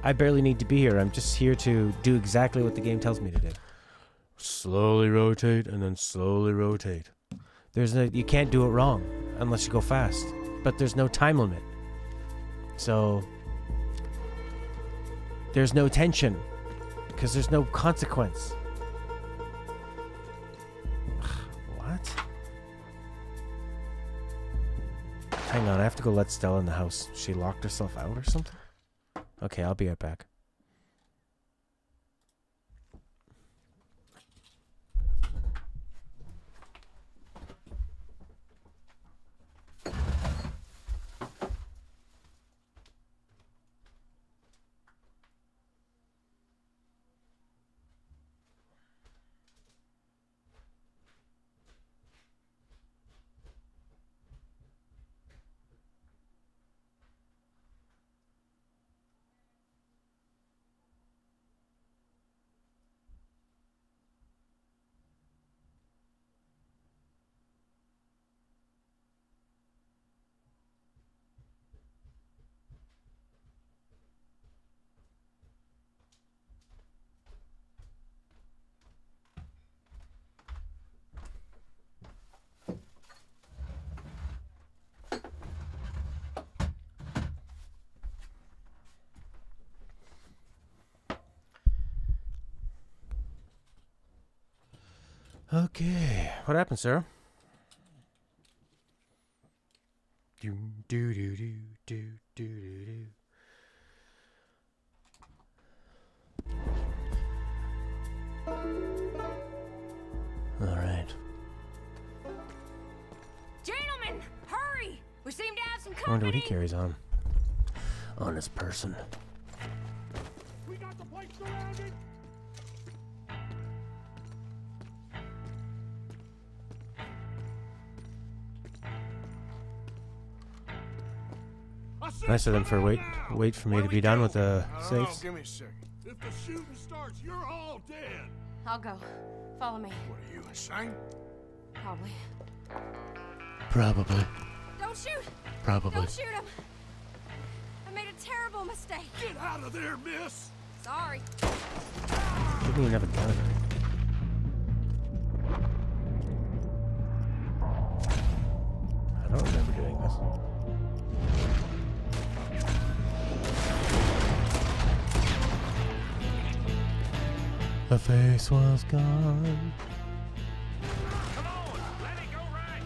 I barely need to be here. I'm just here to do exactly what the game tells me to do. Slowly rotate and then slowly rotate. You can't do it wrong unless you go fast, but there's no time limit. So there's no tension because there's no consequence. What? Hang on, I have to go let Stella in the house. She locked herself out or something? Okay, I'll be right back. Okay, what happened, sir? Do do do do do do do. I wonder what he carries on his person. We got the place surrounded. Nice of them for wait for me to be done with the safes. Give me a second. If the shooting starts, you're all dead. I'll go. Follow me. What are you, insane? Probably. Probably. Don't shoot! Probably. Don't shoot him! I made a terrible mistake. Get out of there, miss. Sorry. Didn't even have a gun. I don't remember doing this. The face was gone. Come on, let it go right.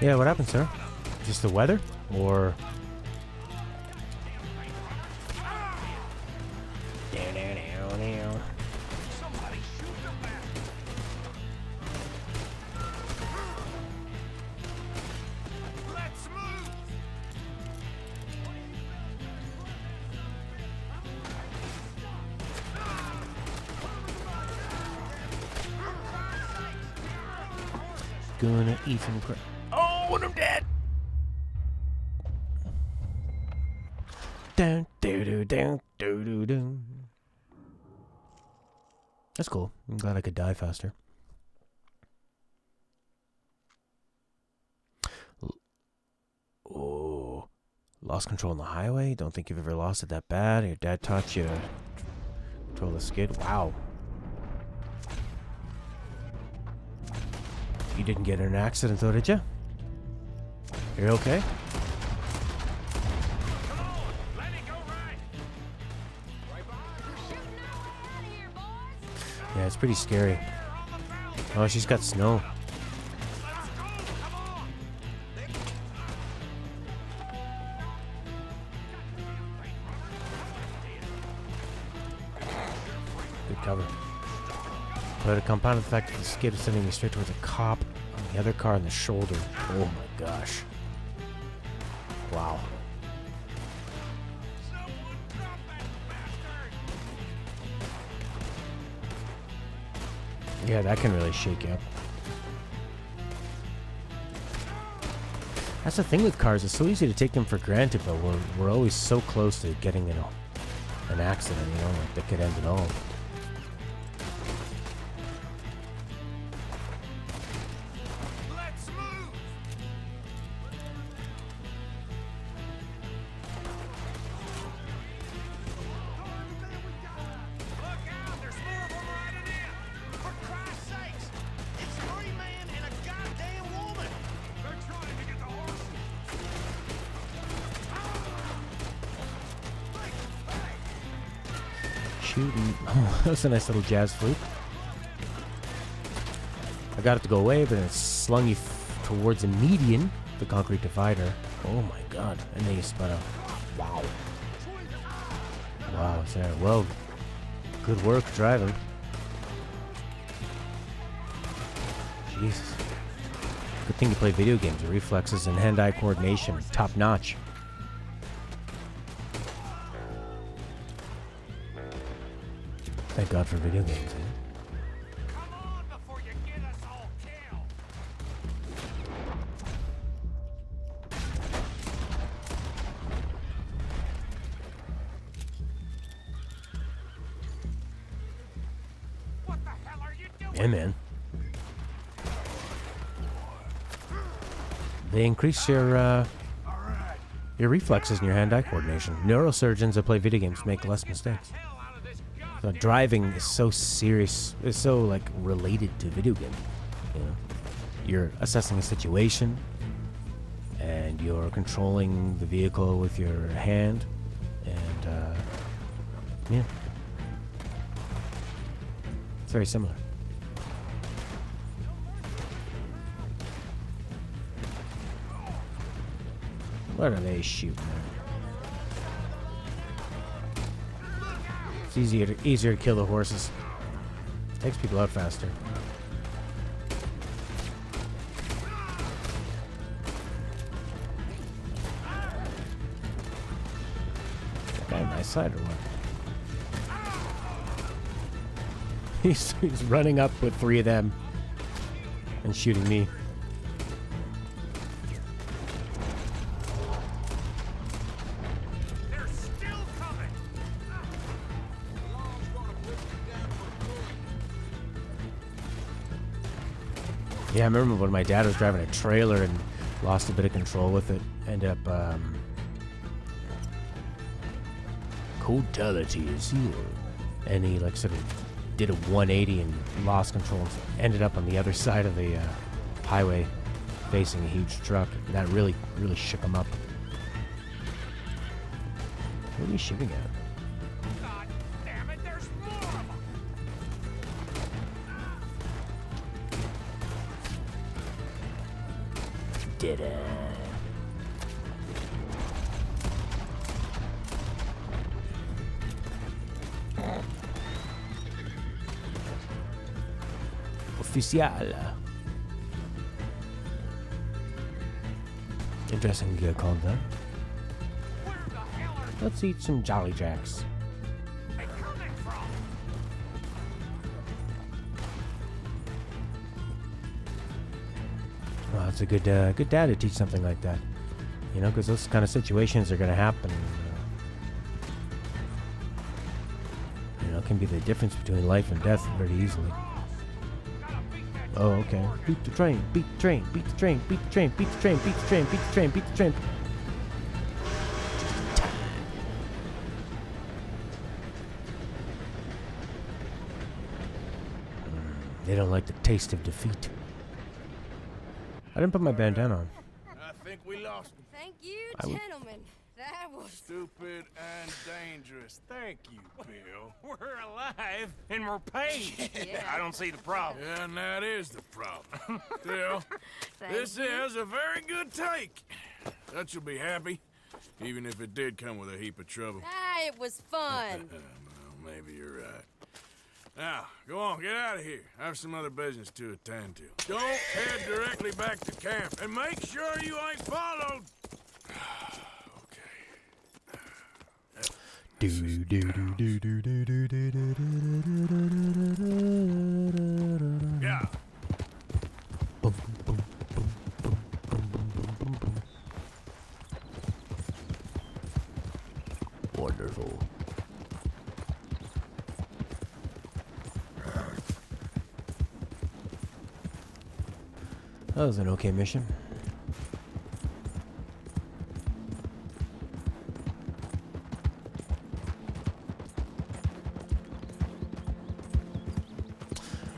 Yeah, what happened, sir? Just the weather? Or... Somebody shoot them back. Let's move. Gonna eat some crap. Oh, and I'm dead! Dun, doo, doo, doo, doo, doo, doo. That's cool. I'm glad I could die faster. Oh, lost control on the highway? Don't think you've ever lost it that bad. Your dad taught you to control the skid? Wow. You didn't get in an accident though, did you? You're okay? Come on, let it go right. Yeah, it's pretty scary. Oh, she's got snow. Good cover. But it compounded the fact that the skid is sending me straight towards a cop on the other car in the shoulder. Oh my gosh. Wow. Yeah, that can really shake you up. That's the thing with cars. It's so easy to take them for granted, but we're always so close to getting in an accident, you know, like that could end it all. Let's move. Look out, there's more of them riding in. For Christ's sakes, it's 3 men and a goddamn woman. They're trying to get the horses. Shooting. Oh, that was a nice little jazz flute. I got it to go away, but then it slung you towards a median, the concrete divider. Oh my god. And then you spun out. Wow. Wow, Sarah. Well, good work driving. Jesus. Good thing to play video games. The reflexes and hand-eye coordination, top notch. Thank God for video games, eh? Come on before you get us all killed. What the hell are you doing? Yeah, man. They increase your reflexes and your hand-eye coordination. Neurosurgeons that play video games make less mistakes. So driving is so serious. It's so like related to video games. You know, you're assessing a situation, and you're controlling the vehicle with your hand, and yeah, it's very similar. What are they shooting at? It's easier to kill the horses. Takes people out faster. side or what? He's running up with 3 of them and shooting me. They're still coming. Yeah, I remember when my dad was driving a trailer and lost a bit of control with it. Ended up, Totality is here. And he, like, sort of did a 180 and lost control. And ended up on the other side of the highway facing a huge truck. And that really, really shook him up. What are you shooting at? God damn it, there's more of them. Did it. Oficial. Interesting content. Let's eat some Jolly Jacks. Well, it's a good dad to teach something like that. You know, because those kind of situations are going to happen. You know, it can be the difference between life and death very easily. Oh, okay. Beat the train, beat the train, beat the train, beat the train, beat the train, beat the train, beat the train, beat the train. They don't like the taste of defeat. I didn't put my bandana on. I think we lost him. Thank you, gentlemen. That was Stupid and dangerous. Thank you, Bill. We're alive and we're paid. Yeah. I don't see the problem. Yeah, and that is the problem. Still, this you. is a very good take. That you'll be happy, even if it did come with a heap of trouble. Ah, it was fun. Well, maybe you're right. Now, go on, get out of here. I have some other business to attend to. Don't head directly back to camp, and make sure you ain't followed. Yeah. Wonderful. That was an okay mission.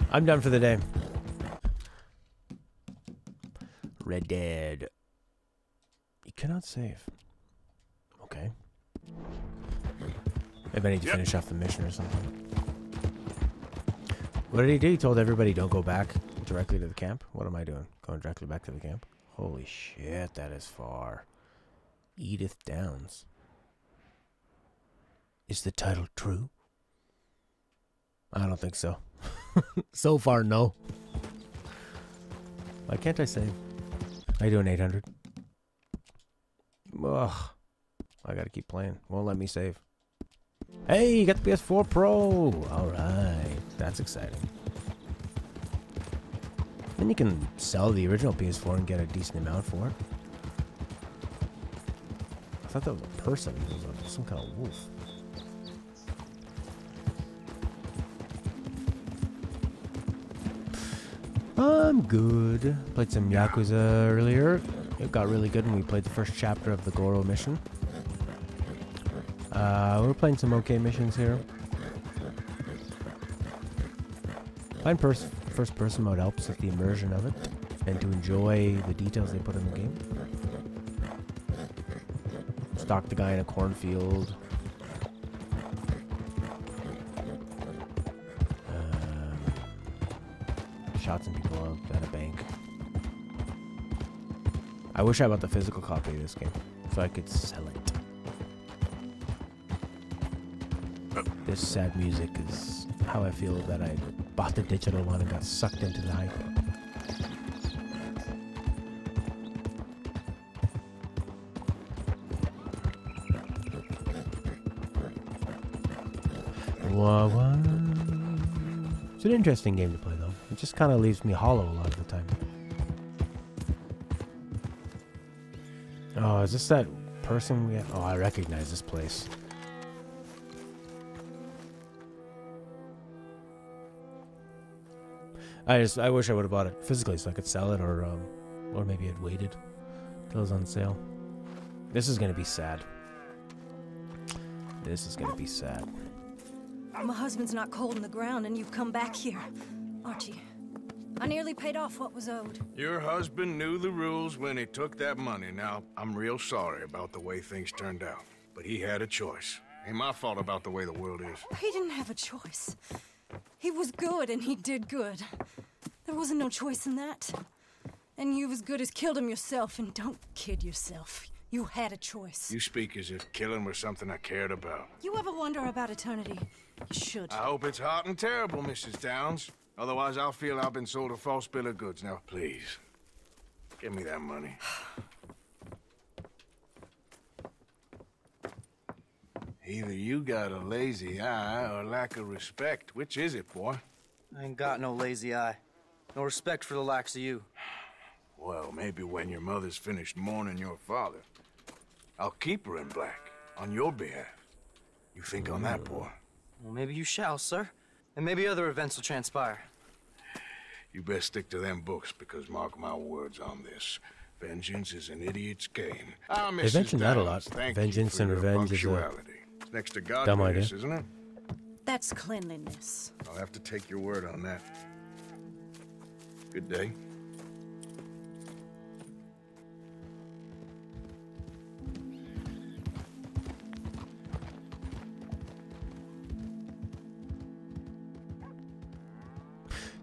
I'm done for the day. Red Dead. You cannot save. Okay. Maybe I need to finish off the mission or something. What did he do? He told everybody don't go back directly to the camp? What am I doing? Going directly back to the camp? Holy shit, that is far. Edith Downs. Is the title true? I don't think so. So far, no. Why can't I save? How you doing, 800? Ugh. I gotta keep playing. Won't let me save. Hey, you got the PS4 Pro! Alright. That's exciting. Then you can sell the original PS4 and get a decent amount for it. I thought that was a person. It was some kind of wolf. I'm good. Played some Yakuza earlier. It got really good when we played the first chapter of the Goro mission. We're playing some okay missions here. Playing first-person mode helps with the immersion of it and to enjoy the details they put in the game. Stalked the guy in a cornfield. Shot some people up at a bank. I wish I bought the physical copy of this game so I could sell it. This sad music is how I feel that I bought the digital one and got sucked into the hype. Wah, wah. It's an interesting game to play, though. It just kind of leaves me hollow a lot of the time. Oh, is this that person we have? Oh, I recognize this place. I wish I would have bought it physically so I could sell it, or maybe I'd waited till it was on sale. This is gonna be sad. This is gonna be sad. My husband's not cold in the ground, and you've come back here, Archie. I nearly paid off what was owed. Your husband knew the rules when he took that money. Now, I'm real sorry about the way things turned out, but he had a choice. Ain't my fault about the way the world is. He didn't have a choice. He was good, and he did good. There wasn't no choice in that. And you as good as killed him yourself, and don't kid yourself. You had a choice. You speak as if killing was something I cared about. You ever wonder about eternity? You should. I hope it's hot and terrible, Mrs. Downs. Otherwise, I'll feel I've been sold a false bill of goods. Now, please, give me that money. Either you got a lazy eye or lack of respect. Which is it, boy? I ain't got no lazy eye. No respect for the likes of you. Well, maybe when your mother's finished mourning your father, I'll keep her in black on your behalf. You think on that, boy? Well, maybe you shall, sir. And maybe other events will transpire. You best stick to them books, because mark my words on this. Vengeance is an idiot's game. Ah, They Mrs. mention that a lot. Downs, thank Vengeance you for and your revenge is a punctuality. It's next to dumb idea. godliness, isn't it? That's cleanliness. I'll have to take your word on that. Good day.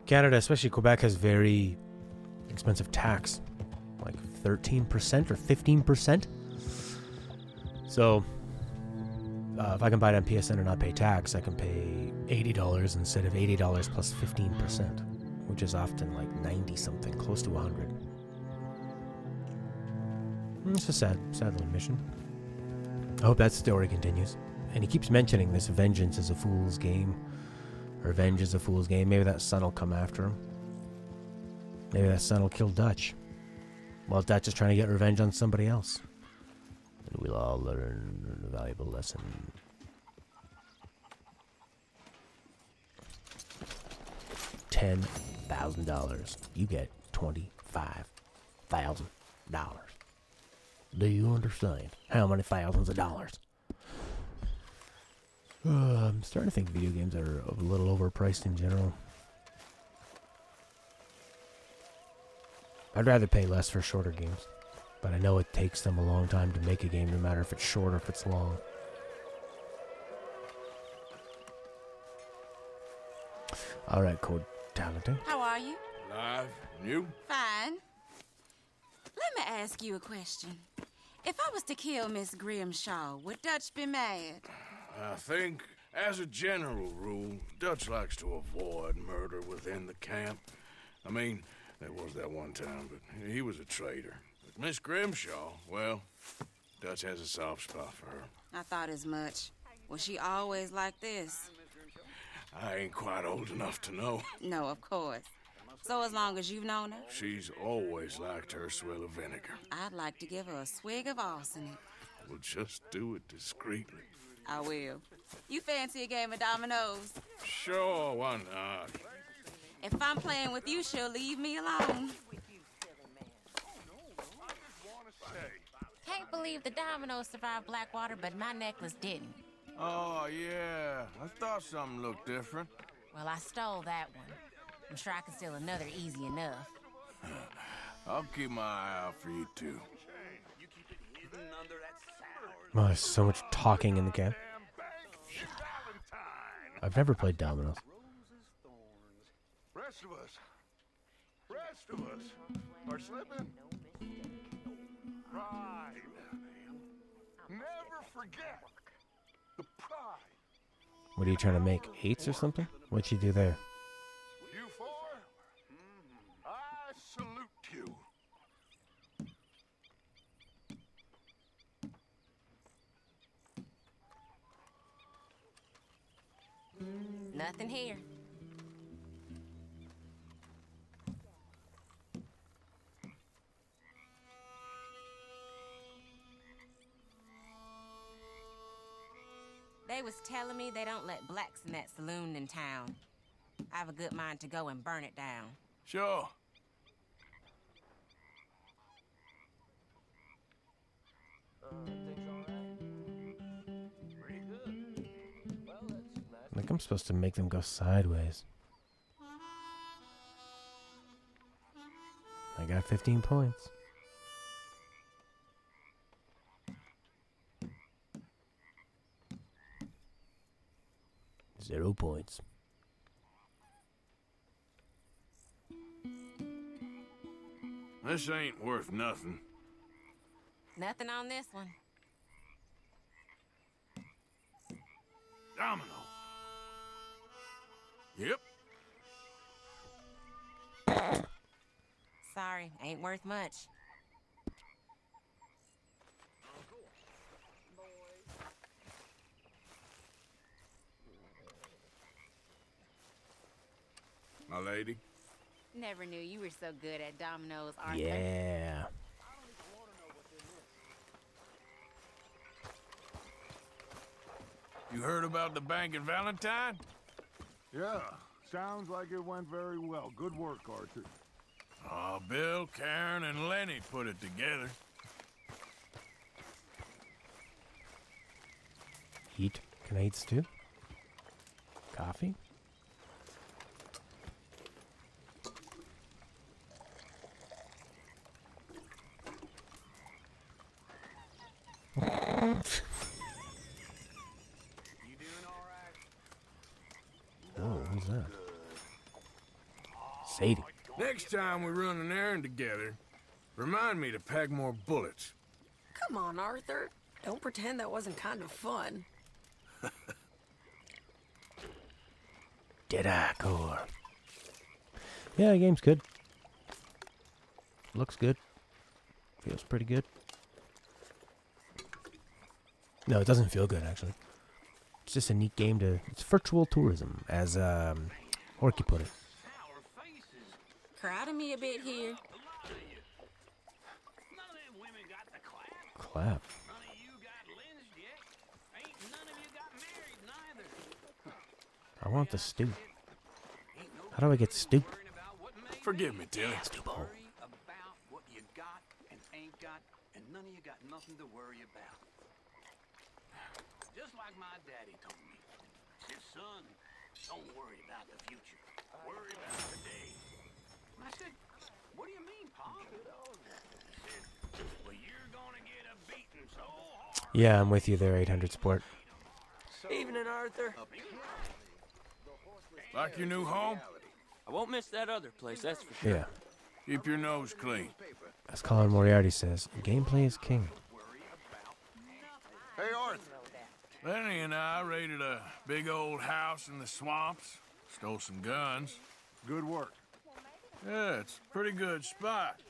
Canada, especially Quebec, has very expensive tax, like 13% or 15%. So, if I can buy it on PSN and not pay tax, I can pay $80 instead of $80 plus 15%, which is often like 90 something, close to 100. It's a sad little mission. I hope that story continues. And he keeps mentioning this vengeance is a fool's game. Revenge is a fool's game. Maybe that son will come after him. Maybe that son will kill Dutch. While Dutch is trying to get revenge on somebody else. And we'll all learn a valuable lesson. $10,000. You get $25,000. Do you understand how many thousands of dollars? I'm starting to think video games are a little overpriced in general. I'd rather pay less for shorter games, but I know it takes them a long time to make a game, no matter if it's short or if it's long. Alright, Code Talented. How are you? Alive. And you? Fine. Let me ask you a question. If I was to kill Miss Grimshaw, would Dutch be mad? I think, as a general rule, Dutch likes to avoid murder within the camp. I mean, there was that one time, but he was a traitor. But Miss Grimshaw, well, Dutch has a soft spot for her. I thought as much. Was she always like this? I ain't quite old enough to know. No, of course. So as long as you've known her? She's always liked her swill of vinegar. I'd like to give her a swig of arsenic. We'll just do it discreetly. I will. You fancy a game of dominoes? Sure, why not? If I'm playing with you, she'll leave me alone. Can't believe the dominoes survived Blackwater, but my necklace didn't. Oh, yeah. I thought something looked different. Well, I stole that one. I'm sure I can steal another easy enough. I'll keep my eye out for you, too. Oh, there's so much talking in the camp. I've never played dominoes. Rest of us are slipping. Pride. Never forget the pride. What are you trying to make? 8s or something? What'd you do there? You four, I salute you. Nothing here. They was telling me they don't let blacks in that saloon in town. I have a good mind to go and burn it down. Sure. I think I'm supposed to make them go sideways. I got 15 points. Zero points. This ain't worth nothing. Nothing on this one. Domino. Yep. Sorry, ain't worth much. My lady. Never knew you were so good at dominoes, Arthur. Yeah. You heard about the bank in Valentine? Yeah, sounds like it went very well. Good work, Arthur. Oh, Bill, Karen, and Lenny put it together. Eat. Can I eat stew? Coffee? Oh, who's that? Sadie. Next time we run an errand together, remind me to pack more bullets. Come on, Arthur. Don't pretend that wasn't kind of fun. Did I core? Yeah, the game's good. Looks good. Feels pretty good. No, it doesn't feel good, actually. It's just a neat game to... It's virtual tourism, as Orky put it. Crowding me a bit here. Clap. I want the stew. How do I get stew? Forgive me, Tilly. Stew bowl. About what you got and ain't got, and none of you got nothing to worry about. Just like my daddy told me. Said, son, don't worry about the future. Worry about today. I said, what do you mean, Pa? He said, well, you're gonna get a beating so hard. Yeah, I'm with you there, 800 Sport. Evening, Arthur. Like your new home? I won't miss that other place, that's for sure. Yeah. Keep your nose clean. As Colin Moriarty says, gameplay is king. Hey, Arthur. Lenny and I raided a big old house in the swamps. Stole some guns. Good work. Yeah, it's a pretty good spot.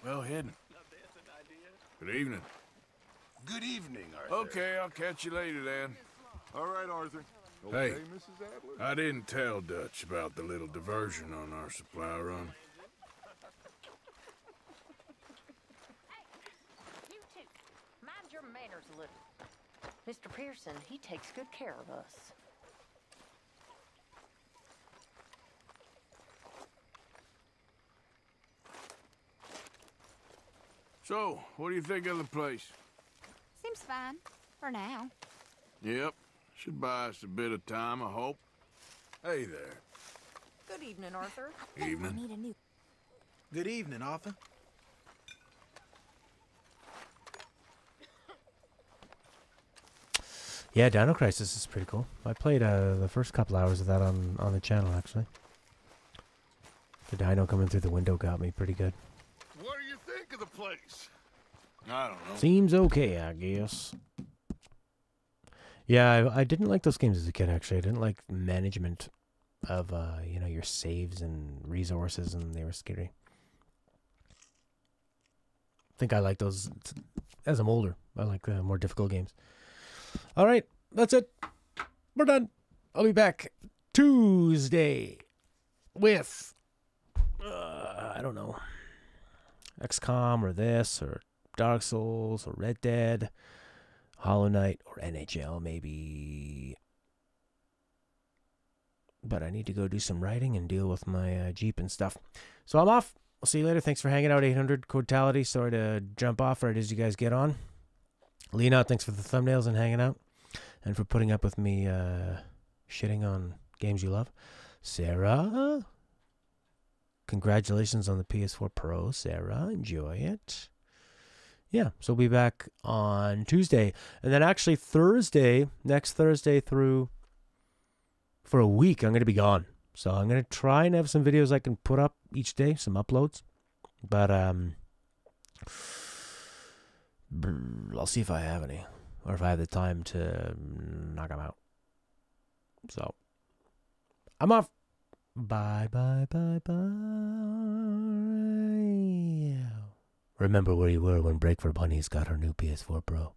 Well hidden. Good evening. Good evening, Arthur. Okay, I'll catch you later then. All right, Arthur. Hey, Okay, Mrs. Adler? I didn't tell Dutch about the little diversion on our supply run. You two, mind your manners a little. Mr. Pearson, he takes good care of us. So, what do you think of the place? Seems fine, for now. Yep, should buy us a bit of time, I hope. Hey there. Good evening, Arthur. Evening. Need a new... Good evening, Arthur. Yeah, Dino Crisis is pretty cool. I played the first couple hours of that on the channel, actually. The dino coming through the window got me pretty good. What do you think of the place? I don't know. Seems okay, I guess. Yeah, I didn't like those games as a kid, actually. I didn't like management of, you know, your saves and resources, and they were scary. I think I like those as I'm older. I like the more difficult games. All right, that's it. We're done. I'll be back Tuesday with, I don't know, XCOM or this or Dark Souls or Red Dead, Hollow Knight or NHL maybe. But I need to go do some writing and deal with my Jeep and stuff. So I'm off. I'll see you later. Thanks for hanging out. 800 Cotality. Sorry to jump off right as you guys get on. Lena, thanks for the thumbnails and hanging out. And for putting up with me shitting on games you love. Sarah, congratulations on the PS4 Pro, Sarah. Enjoy it. Yeah, so we'll be back on Tuesday. And then actually Thursday, next Thursday through for a week, I'm going to be gone. So I'm going to try and have some videos I can put up each day, some uploads. But I'll see if I have any. Or if I have the time to knock them out. So, I'm off. Bye, bye, bye, bye. Remember where you were when Break for Bunnies got her new PS4 Pro.